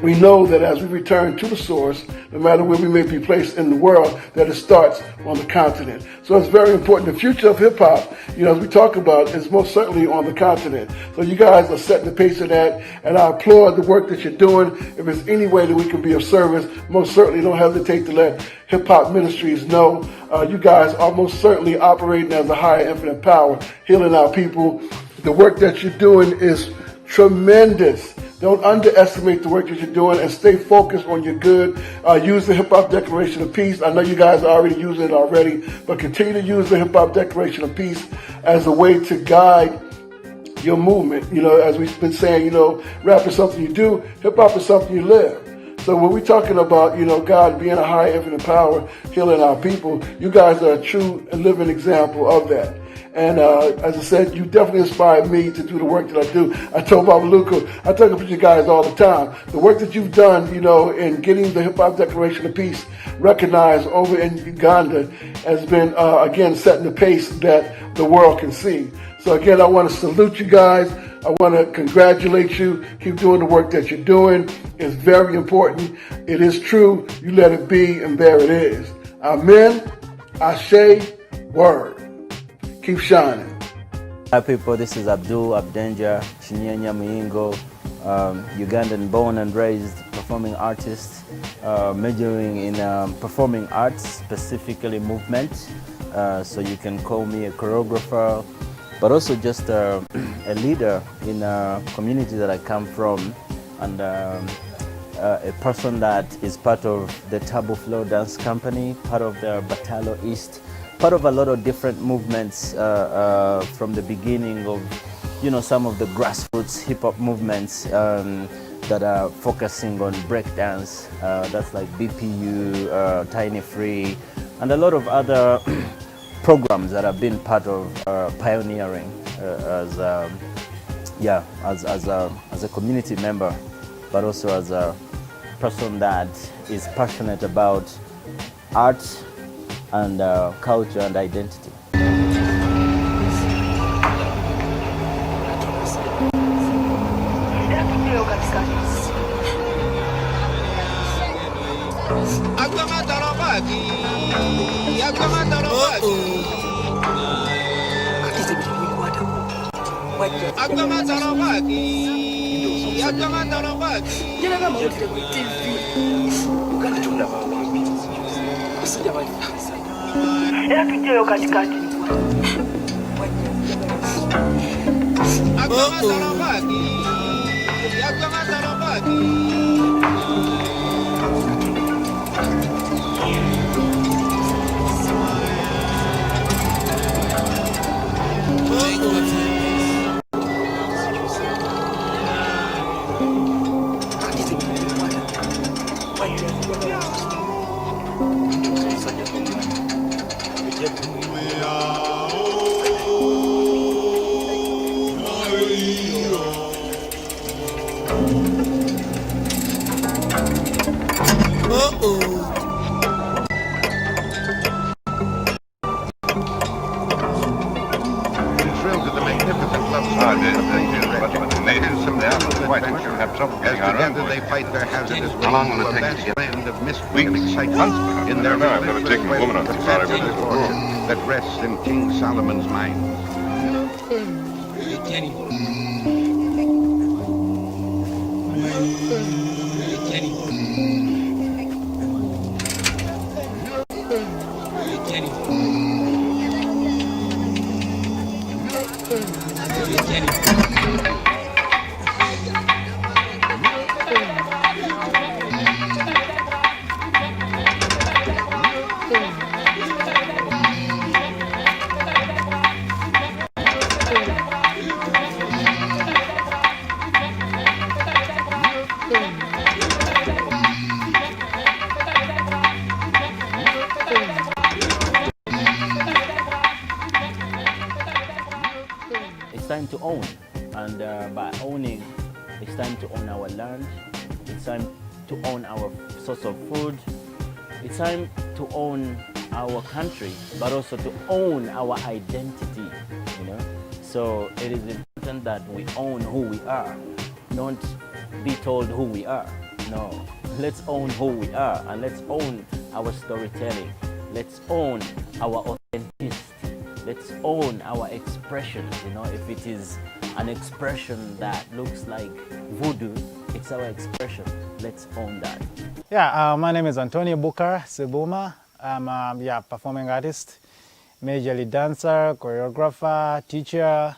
We know that as we return to the source, no matter where we may be placed in the world, that it starts on the continent. So it's very important. The future of hip hop, you know, as we talk about, is most certainly on the continent. So you guys are setting the pace of that, and I applaud the work that you're doing. If there's any way that we can be of service, most certainly don't hesitate to let Hip Hop Ministries know. You guys are most certainly operating as a higher infinite power, healing our people. The work that you're doing is tremendous. Don't underestimate the work that you're doing, and stay focused on your good. Use the Hip Hop Declaration of Peace. I know you guys are already using it already, but continue to use the Hip Hop Declaration of Peace as a way to guide your movement. You know, as we've been saying, you know, rap is something you do, hip hop is something you live. So when we're talking about, you know, God being a high infinite power, healing our people, you guys are a true and living example of that. And as I said, you definitely inspired me to do the work that I do. I told Bavubuka, I talk about you guys all the time. The work that you've done, in getting the Hip Hop Declaration of Peace recognized over in Uganda has been, again, setting the pace that the world can see. So again, I want to salute you guys. I want to congratulate you. Keep doing the work that you're doing. It's very important. It is true. You let it be, and there it is. Amen. Ashe. Word. Keep shining. Hi people, this is Abdul Abdenja Chinyenya Muyingo, Ugandan born and raised performing artist, majoring in performing arts, specifically movement. So you can call me a choreographer, but also just a leader in a community that I come from, and a person that is part of the Tabo Flow Dance Company, part of the Batalo East, part of a lot of different movements from the beginning of, some of the grassroots hip-hop movements that are focusing on breakdance. That's like BPU, Tiny Free, and a lot of other programs that have been part of pioneering as a community member, but also as a person that is passionate about art and culture and identity. That rests in King Solomon's mind. It's time to own, and by owning, it's time to own our land, it's time to own our source of food, it's time to own our country, but also to own our identity, So it is important that we own who we are, don't be told who we are. No, let's own who we are, and let's own our storytelling. Let's own our authenticity. Let's own our expressions. If it is an expression that looks like voodoo, it's our expression. Let's own that. Yeah, my name is Antonio Bukar Sebuma. I'm a performing artist, majorly dancer, choreographer, teacher.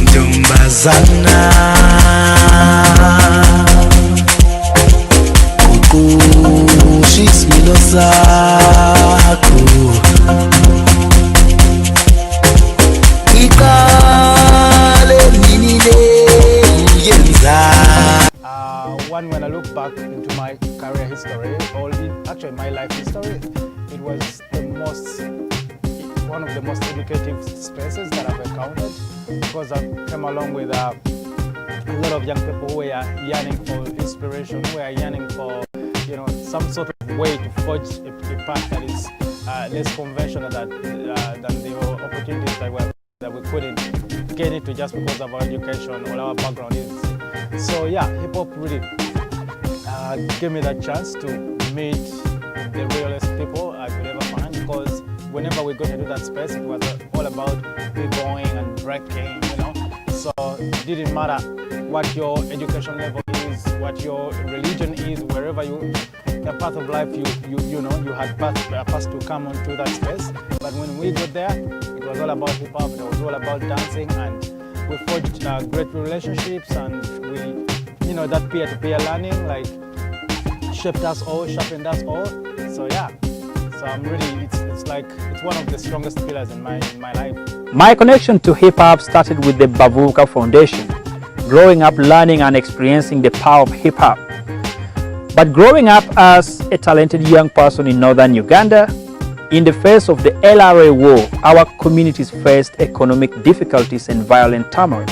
Ndombazana kukushisa sakho iqale nini le yenza. When I look back into my career history, or actually my life history, it was one of the most educative spaces that I've encountered, because I came along with a lot of young people who are yearning for inspiration, who are yearning for some sort of way to forge a path that is less conventional than the opportunities that we couldn't get into just because of our education or our background is. So yeah, hip hop really gave me that chance to meet the realest people I could ever find, because whenever we got into that space, it was all about b-boying and breaking, So it didn't matter what your education level is, what your religion is, wherever the path of life you had passed to come onto that space. But when we got there, it was all about hip hop. It was all about dancing, and we forged great relationships, and that peer-to-peer learning shaped us all, sharpened us all. So yeah. So I'm really, it's one of the strongest pillars in my life. My connection to hip-hop started with the Bavubuka Foundation, growing up learning and experiencing the power of hip-hop. But growing up as a talented young person in northern Uganda, in the face of the LRA war, our communities faced economic difficulties and violent turmoil.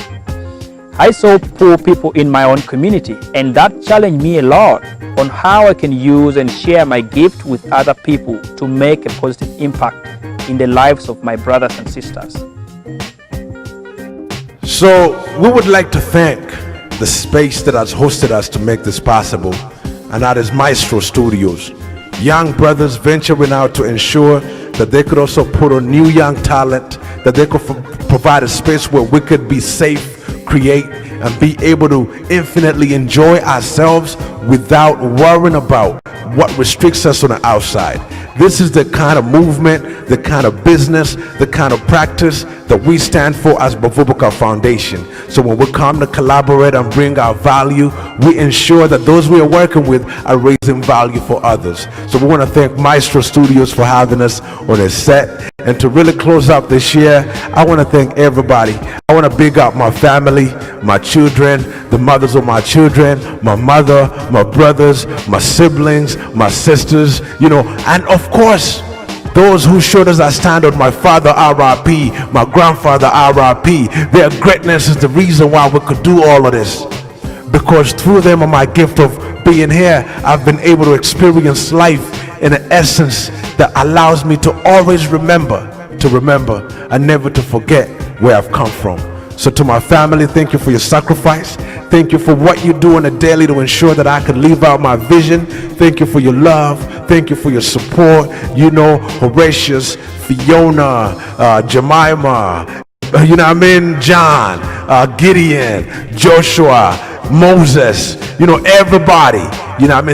I saw poor people in my own community, and that challenged me a lot on how I can use and share my gift with other people to make a positive impact in the lives of my brothers and sisters. So we would like to thank the space that has hosted us to make this possible, and that is Maestro Studios. Young brothers venturing out to ensure that they could also put on new young talent, that they could provide a space where we could be safe, create, and be able to infinitely enjoy ourselves without worrying about what restricts us on the outside. This is the kind of movement, the kind of business, the kind of practice that we stand for as Bavubuka Foundation. So when we come to collaborate and bring our value, we ensure that those we are working with are raising value for others. So we want to thank Maestro Studios for having us on their set. And to really close up this year, I want to thank everybody. I want to big up my family, my children, the mothers of my children, my mother, my brothers, my siblings, my sisters, and of course, those who showed us that standard, my father R.I.P., my grandfather R.I.P. Their greatness is the reason why we could do all of this. Because through them and my gift of being here, I've been able to experience life in an essence that allows me to always remember and never to forget where I've come from. So to my family, thank you for your sacrifice. Thank you for what you do on a daily to ensure that I can live out my vision. Thank you for your love. Thank you for your support. Horatius, Fiona, Jemima, John, Gideon, Joshua, Moses, everybody.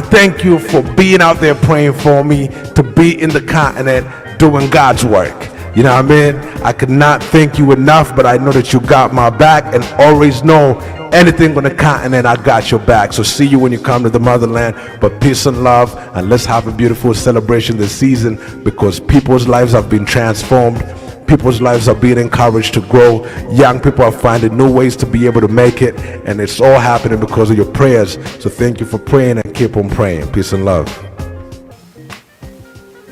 Thank you for being out there praying for me to be in the continent doing God's work. I could not thank you enough, but I know that you got my back, and always know anything on the continent, I got your back. So see you when you come to the motherland, but peace and love, and let's have a beautiful celebration this season, because people's lives have been transformed. People's lives are being encouraged to grow. Young people are finding new ways to be able to make it, and it's all happening because of your prayers. So thank you for praying, and keep on praying. Peace and love.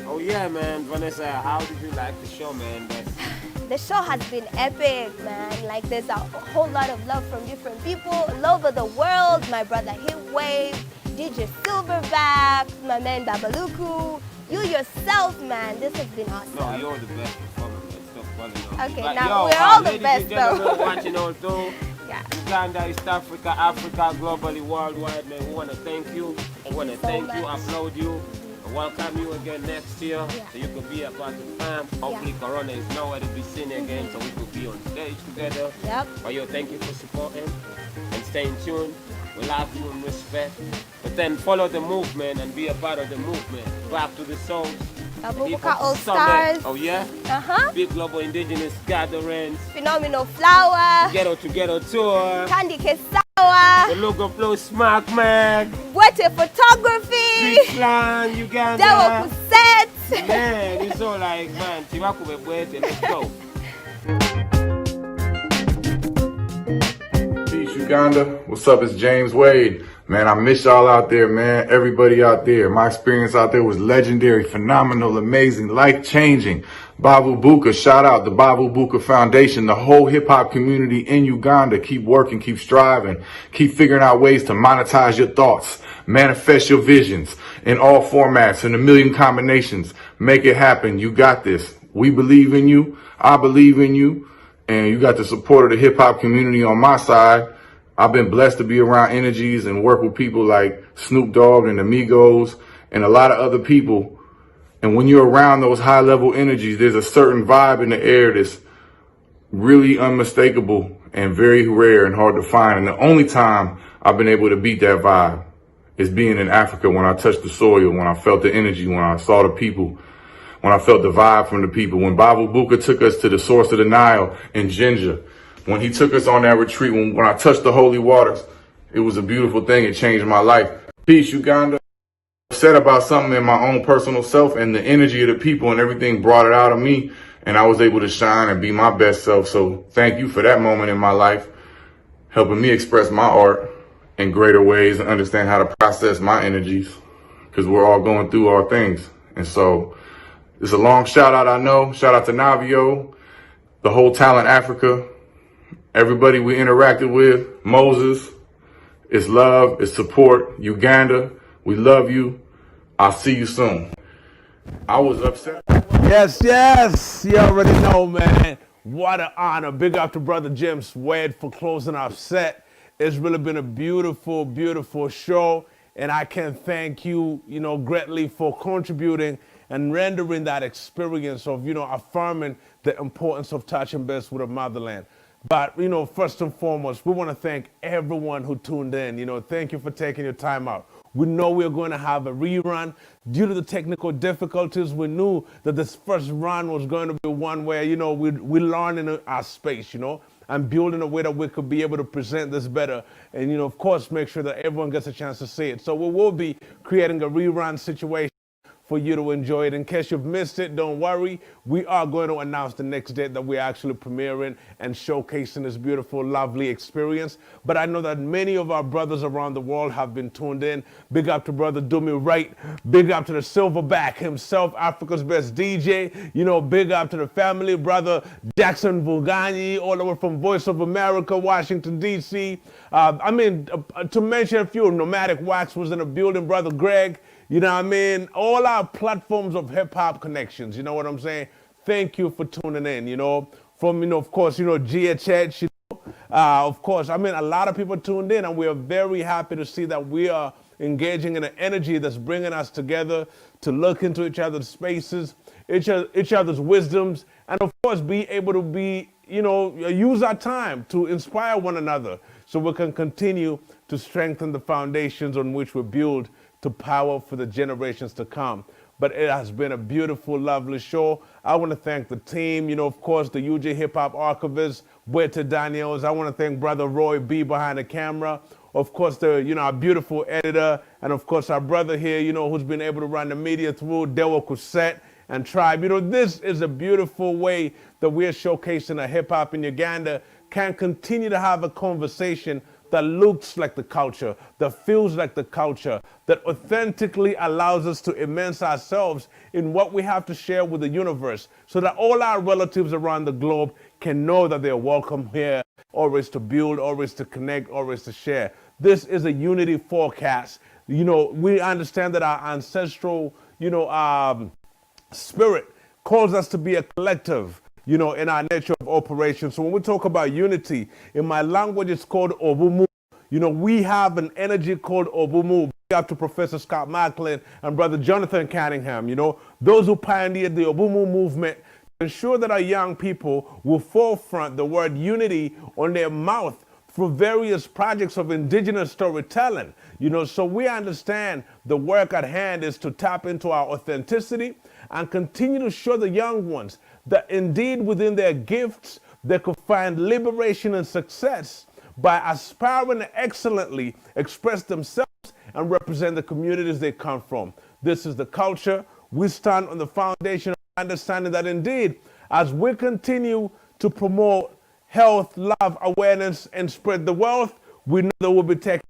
Oh yeah, man. Vanessa, how did you like the show, man? The show has been epic, man. There's a whole lot of love from different people all over the world. My brother Heatwave, DJ Silverback, my man Bavubuka, you yourself, man. This has been awesome. No, you're the best performer, man. Stop. well enough. Okay, But now we're all the ladies best, and gentlemen though. watching also, Yeah. Uganda, East Africa, Africa, globally, worldwide, man, we want to thank you. We want to thank you, applaud you, and welcome you again next year, so you could be a part of the fam. Hopefully Corona is nowhere to be seen again, so we could be on stage together. Yep. But yo, thank you for supporting and staying tuned. We love you and respect. But then follow the movement and be a part of the movement. Back to the souls. Bavubuka All Stars. Oh yeah? Uh-huh. Big global indigenous gatherings. Phenomenal Flower. Ghetto to Ghetto tour. Candy Kesawa. The logo flow smack mag. Wete Photography. Street slang, Uganda. Dewo Kuset. Man, it's all like, man, Tiwaku Bwete, let's go. Peace, Uganda. What's up? It's James Wade. Man, I miss y'all out there, man. Everybody out there. My experience out there was legendary, phenomenal, amazing, life-changing. Bavubuka, shout out the Bavubuka Foundation, the whole hip-hop community in Uganda. Keep working, keep striving, keep figuring out ways to monetize your thoughts, manifest your visions in all formats, in a million combinations. Make it happen. You got this. We believe in you. I believe in you. And you got the support of the hip-hop community on my side. I've been blessed to be around energies and work with people like Snoop Dogg and Amigos and a lot of other people. And when you're around those high-level energies, there's a certain vibe in the air that's really unmistakable and very rare and hard to find. And the only time I've been able to beat that vibe is being in Africa, when I touched the soil, when I felt the energy, when I saw the people, when I felt the vibe from the people. When Bavubuka took us to the source of the Nile in Ginger, when he took us on that retreat, when I touched the holy waters, it was a beautiful thing. It changed my life. Peace, Uganda. Said about something in my own personal self, and the energy of the people and everything brought it out of me, and I was able to shine and be my best self. So thank you for that moment in my life, helping me express my art in greater ways and understand how to process my energies, because we're all going through our things. And so it's a long shout out, I know. Shout out to Navio, the whole Talent Africa, everybody we interacted with, Moses. It's love, it's support. Uganda, we love you. I'll see you soon. I was upset. Yes, you already know, man. What an honor. Big up to Brother James Wade for closing our set. It's really been a beautiful, beautiful show. And I can thank you, greatly for contributing and rendering that experience of, affirming the importance of touching base with the motherland. But, first and foremost, we want to thank everyone who tuned in. Thank you for taking your time out. We know we're going to have a rerun. Due to the technical difficulties, we knew that this first run was going to be one where, we learn in our space, and building a way that we could be able to present this better. And, of course, make sure that everyone gets a chance to see it. So we will be creating a rerun situation for you to enjoy it. In case you've missed it, don't worry. We are going to announce the next date that we're actually premiering and showcasing this beautiful, lovely experience. But I know that many of our brothers around the world have been tuned in. Big up to Brother Do Me Right. Big up to the Silverback himself, Africa's best DJ. Big up to the family, Brother Jackson Vulgani, all the way from Voice of America, Washington, D.C. To mention a few, Nomadic Wax was in the building, Brother Greg. All our platforms of hip-hop connections, you know what I'm saying? Thank you for tuning in, From, of course, GHH, of course, a lot of people tuned in, and we are very happy to see that we are engaging in an energy that's bringing us together to look into each other's spaces, each other's wisdoms, and of course be able to use our time to inspire one another so we can continue to strengthen the foundations on which we build to power for the generations to come. But it has been a beautiful, lovely show. I want to thank the team, of course, the UJ Hip Hop Archivist, Bueta Daniels. I want to thank Brother Roy B behind the camera. Of course, our beautiful editor, and of course, our brother here, who's been able to run the media through, Dewo Kuset and Tribe. This is a beautiful way that we're showcasing a hip hop in Uganda can continue to have a conversation that looks like the culture, that feels like the culture, that authentically allows us to immerse ourselves in what we have to share with the universe, so that all our relatives around the globe can know that they're welcome here, always to build, always to connect, always to share. This is a unity forecast. We understand that our ancestral, spirit calls us to be a collective. you know, in our nature of operation. So when we talk about unity, in my language, it's called Obumu. You know, we have an energy called Obumu. Big up to Professor Scott Macklin and Brother Jonathan Canningham, you know, those who pioneered the Obumu movement to ensure that our young people will forefront the word unity on their mouth through various projects of indigenous storytelling. You know, so we understand the work at hand is to tap into our authenticity and continue to show the young ones that indeed within their gifts, they could find liberation and success by aspiring to excellently express themselves and represent the communities they come from. This is the culture. We stand on the foundation of understanding that indeed, as we continue to promote health, love, awareness, and spread the wealth, we know that we'll be taking.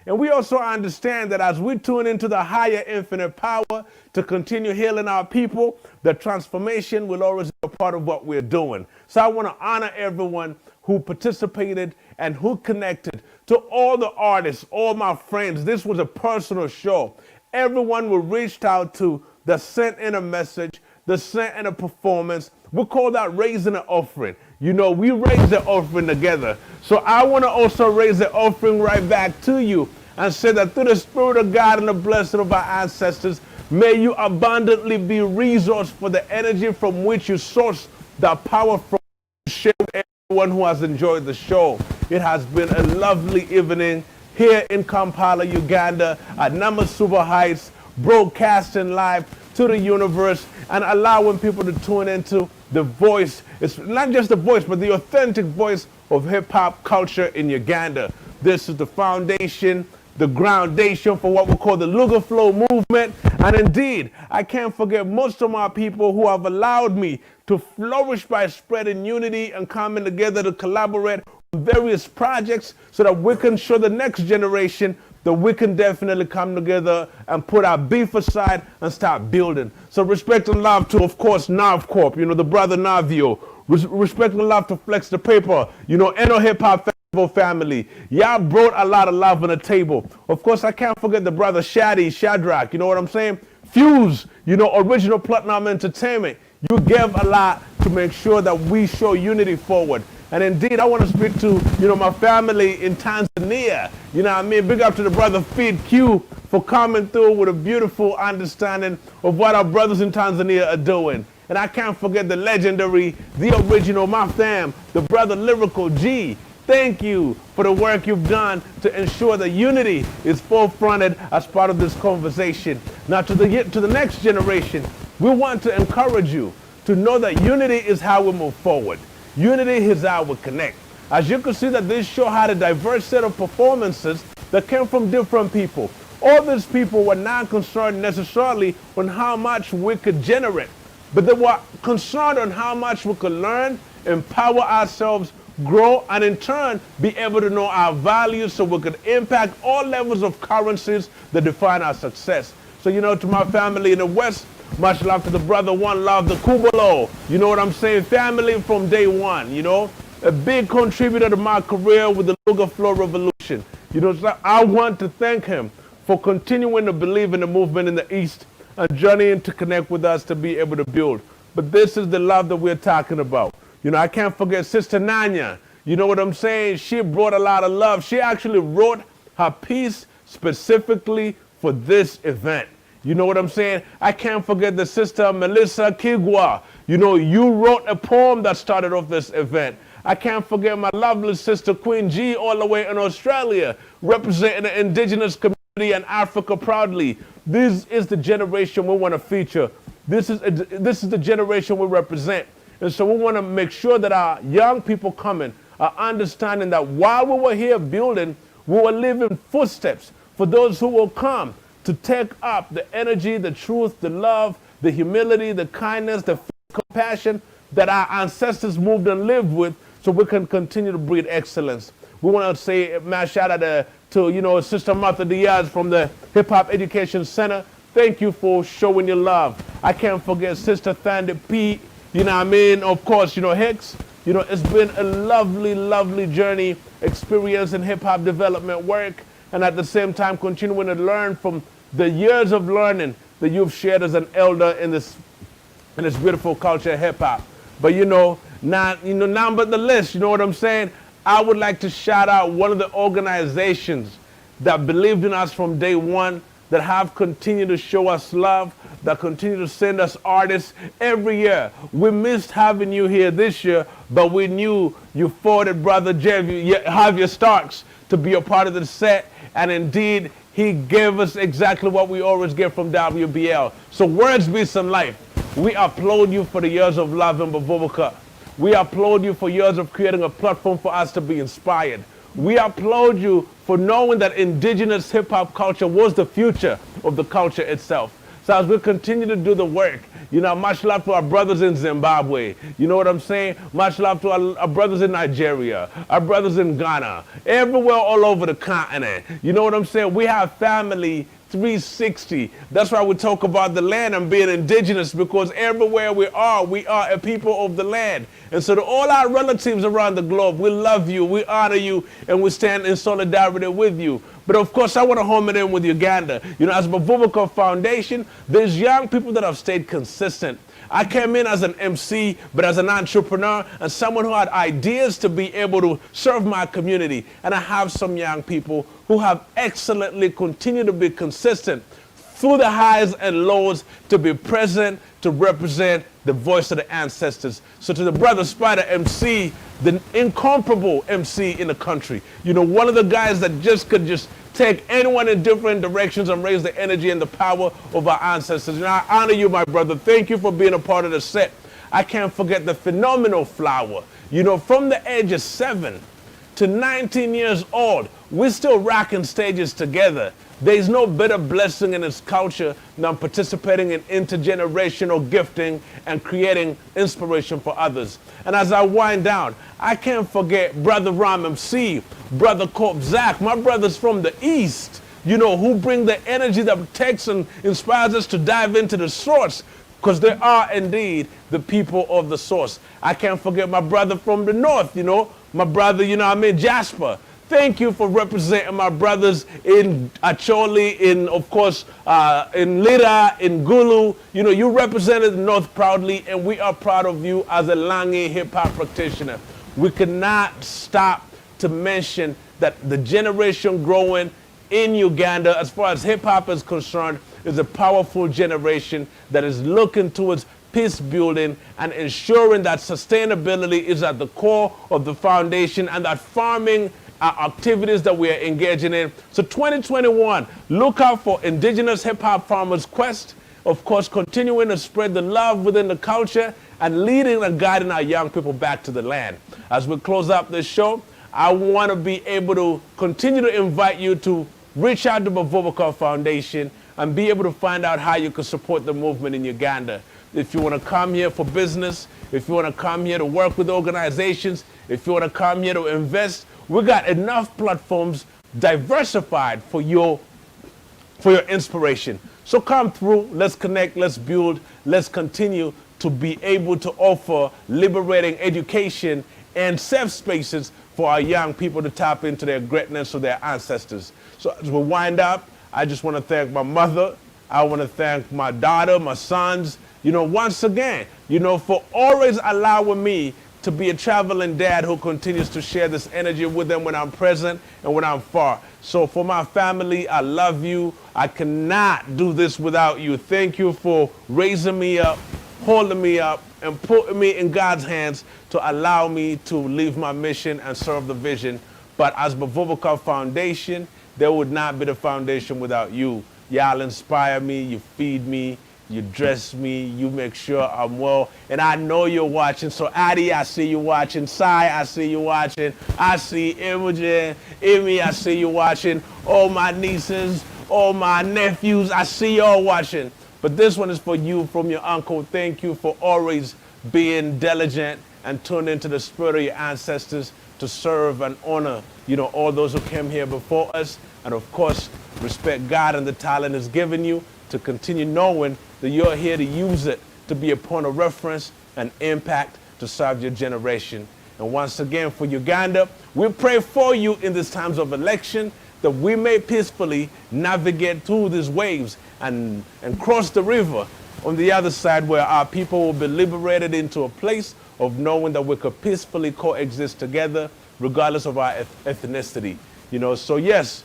And we also understand that as we tune into the higher infinite power to continue healing our people, the transformation will always be a part of what we're doing. So I want to honor everyone who participated and who connected. To all the artists, all my friends, this was a personal show. Everyone who reached out to, that sent in a message, that sent in a performance. We call that raising an offering. You know, we raise the offering together. So I want to also raise the offering right back to you and say that through the Spirit of God and the blessing of our ancestors, may you abundantly be resourced for the energy from which you source the power from. Share with everyone who has enjoyed the show. It has been a lovely evening here in Kampala, Uganda, at Namasuba Heights, broadcasting live to the universe and allowing people to tune into the voice. It's not just the voice, but the authentic voice of hip-hop culture in Uganda. This is the foundation, the groundation for what we call the Luga Flow movement. And indeed, I can't forget most of my people who have allowed me to flourish by spreading unity and coming together to collaborate on various projects so that we can show the next generation that we can definitely come together and put our beef aside and start building. So respect and love to, of course, Nav Corp, you know, the brother Navio. Respect and love to Flex the Paper, you know, Eno Hip Hop family. Y'all brought a lot of love on the table. Of course, I can't forget the brother Shadrach, you know what I'm saying? Fuse, you know, Original Platinum Entertainment. You gave a lot to make sure that we show unity forward. And indeed, I want to speak to, you know, my family in Tanzania. You know what I mean? Big up to the brother Feed Q for coming through with a beautiful understanding of what our brothers in Tanzania are doing. And I can't forget the legendary, the original, my fam, the brother Lyrical G. Thank you for the work you've done to ensure that unity is forefronted as part of this conversation. Now to the next generation, we want to encourage you to know that unity is how we move forward. Unity is how we connect. As you can see that this show had a diverse set of performances that came from different people. All these people were not concerned necessarily on how much we could generate, but they were concerned on how much we could learn, empower ourselves, grow, and in turn be able to know our values so we could impact all levels of currencies that define our success. So, you know, to my family in the West, much love to the brother One Love, the Kubalo. You know what I'm saying? Family from day one, you know. A big contributor to my career with the Luga Flow Revolution. You know, so I want to thank him for continuing to believe in the movement in the East and journeying to connect with us to be able to build. But this is the love that we're talking about. You know, I can't forget Sister Nanya. You know what I'm saying? She brought a lot of love. She actually wrote her piece specifically for this event. You know what I'm saying? I can't forget the Sister Melissa Kigwa. You know, you wrote a poem that started off this event. I can't forget my lovely sister Queen G all the way in Australia, representing the indigenous community and Africa proudly. This is the generation we want to feature. This is the generation we represent. And so we want to make sure that our young people coming are understanding that while we were here building, we were leaving footsteps for those who will come to take up the energy, the truth, the love, the humility, the kindness, the compassion that our ancestors moved and lived with so we can continue to breed excellence. We want to say a shout out to, you know, Sister Martha Diaz from the Hip Hop Education Center. Thank you for showing your love. I can't forget Sister Thandi P. You know what I mean? Of course, you know, Hicks. You know, it's been a lovely, lovely journey, experience in hip-hop development work, and at the same time continuing to learn from the years of learning that you've shared as an elder in this beautiful culture of hip-hop. But now but the list, you know what I'm saying? I would like to shout out one of the organizations that believed in us from day one, that have continued to show us love, that continue to send us artists every year. We missed having you here this year, but we knew you forwarded Brother Javier Starks to be a part of the set, and indeed, he gave us exactly what we always get from WBL. So words be some life. We applaud you for the years of love in Bavubuka. We applaud you for years of creating a platform for us to be inspired. We applaud you for knowing that indigenous hip-hop culture was the future of the culture itself. So as we continue to do the work, much love to our brothers in Zimbabwe. You know what I'm saying? Much love to our brothers in Nigeria, our brothers in Ghana, everywhere all over the continent. You know what I'm saying? We have family 360. That's why we talk about the land and being indigenous, because everywhere we are a people of the land. And so to all our relatives around the globe, we love you, we honor you, and we stand in solidarity with you. But of course, I want to home it in with Uganda. As Bavubuka Foundation, there's young people that have stayed consistent. I came in as an MC, but as an entrepreneur and someone who had ideas to be able to serve my community. And I have some young people who have excellently continued to be consistent through the highs and lows, to be present, to represent the voice of the ancestors. So to the brother Spider MC, the incomparable MC in the country, one of the guys that could take anyone in different directions and raise the energy and the power of our ancestors. And I honor you, my brother. Thank you for being a part of the set. I can't forget the phenomenal Flower. From the age of 7 to 19 years old, we're still rocking stages together. There's no better blessing in this culture than participating in intergenerational gifting and creating inspiration for others. And as I wind down, I can't forget Brother Ram MC, Brother Corp Zach, my brothers from the East, who bring the energy that takes and inspires us to dive into the source, because they are indeed the people of the source. I can't forget my brother from the North, my brother, Jasper. Thank you for representing my brothers in Acholi, in Lira, in Gulu. You represented the North proudly, and we are proud of you as a Langi hip-hop practitioner. We cannot stop to mention that the generation growing in Uganda, as far as hip-hop is concerned, is a powerful generation that is looking towards peace building and ensuring that sustainability is at the core of the foundation, and that farming activities that we are engaging in. So 2021, look out for Indigenous Hip Hop Farmers Quest. Of course, continuing to spread the love within the culture and leading and guiding our young people back to the land. As we close up this show, I want to be able to continue to invite you to reach out to Bavubuka Foundation and be able to find out how you can support the movement in Uganda. If you want to come here for business, if you want to come here to work with organizations, if you want to come here to invest, we got enough platforms diversified for your inspiration. So come through, let's connect, let's build, let's continue to be able to offer liberating education and safe spaces for our young people to tap into their greatness of their ancestors. So as we wind up, I just want to thank my mother. I want to thank my daughter, my sons, once again, for always allowing me to be a traveling dad who continues to share this energy with them when I'm present and when I'm far. So for my family, I love you. I cannot do this without you. Thank you for raising me up, holding me up, and putting me in God's hands to allow me to leave my mission and serve the vision. But as Bavubuka Foundation, there would not be the foundation without you. Y'all inspire me, you feed me, you dress me, you make sure I'm well. And I know you're watching. So Addie, I see you watching. Sai, I see you watching. I see Imogen, Amy, I see you watching. All my nieces, all my nephews, I see y'all watching. But this one is for you from your uncle. Thank you for always being diligent and tuned into the spirit of your ancestors to serve and honor, all those who came here before us. And of course, respect God and the talent He's given you, to continue knowing that you're here to use it to be a point of reference and impact to serve your generation. And once again, for Uganda, we pray for you in these times of election, that we may peacefully navigate through these waves and cross the river on the other side, where our people will be liberated into a place of knowing that we could peacefully coexist together regardless of our ethnicity. You know, so yes,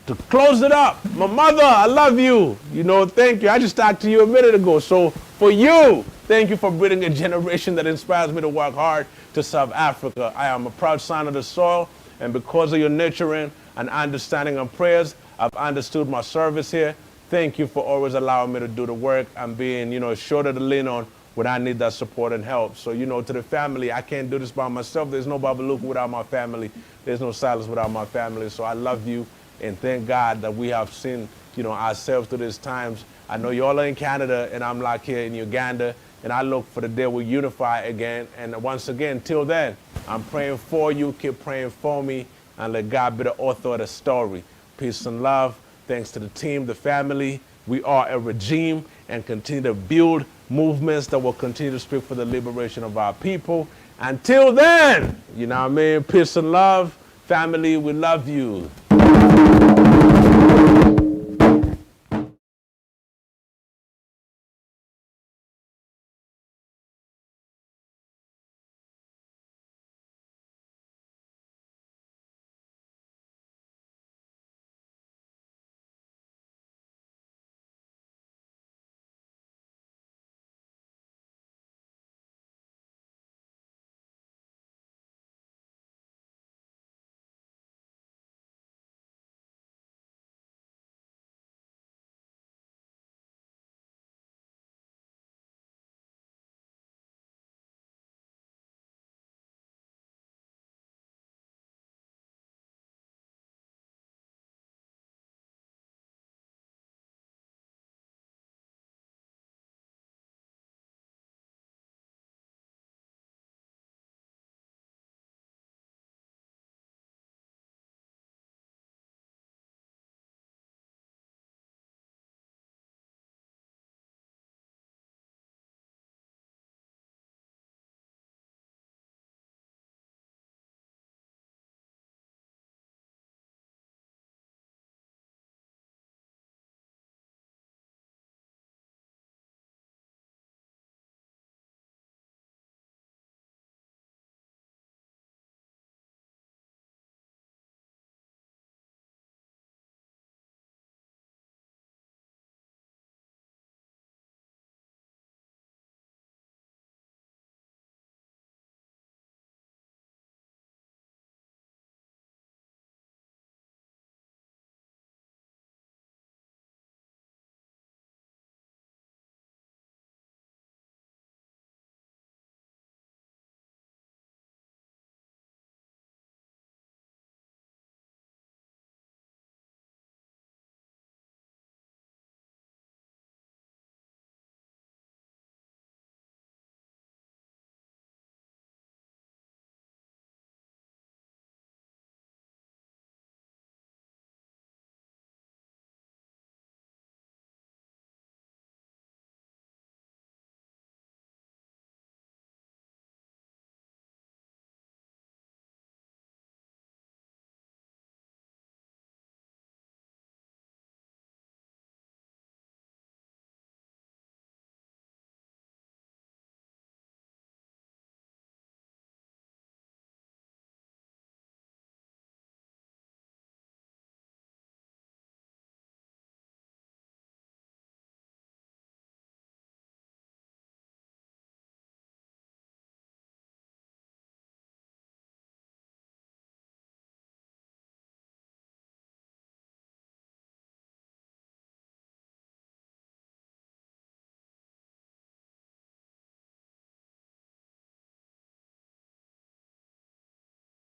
to close it up, my mother, I love you. You know, thank you. I just talked to you a minute ago. So for you, thank you for breeding a generation that inspires me to work hard to serve Africa. I am a proud son of the soil, and because of your nurturing and understanding and prayers, I've understood my service here. Thank you for always allowing me to do the work and being, you know, a shoulder to lean on when I need that support and help. So, you know, to the family, I can't do this by myself. There's no Bavubuka without my family. There's no Silas without my family. So I love you, and thank God that we have seen, you know, ourselves through these times. I know you all are in Canada, and I'm like here in Uganda, and I look for the day we unify again. And once again, till then, I'm praying for you. Keep praying for me, and let God be the author of the story. Peace and love. Thanks to the team, the family. We are a regime, and continue to build movements that will continue to speak for the liberation of our people. Until then, you know what I mean? Peace and love. Family, we love you.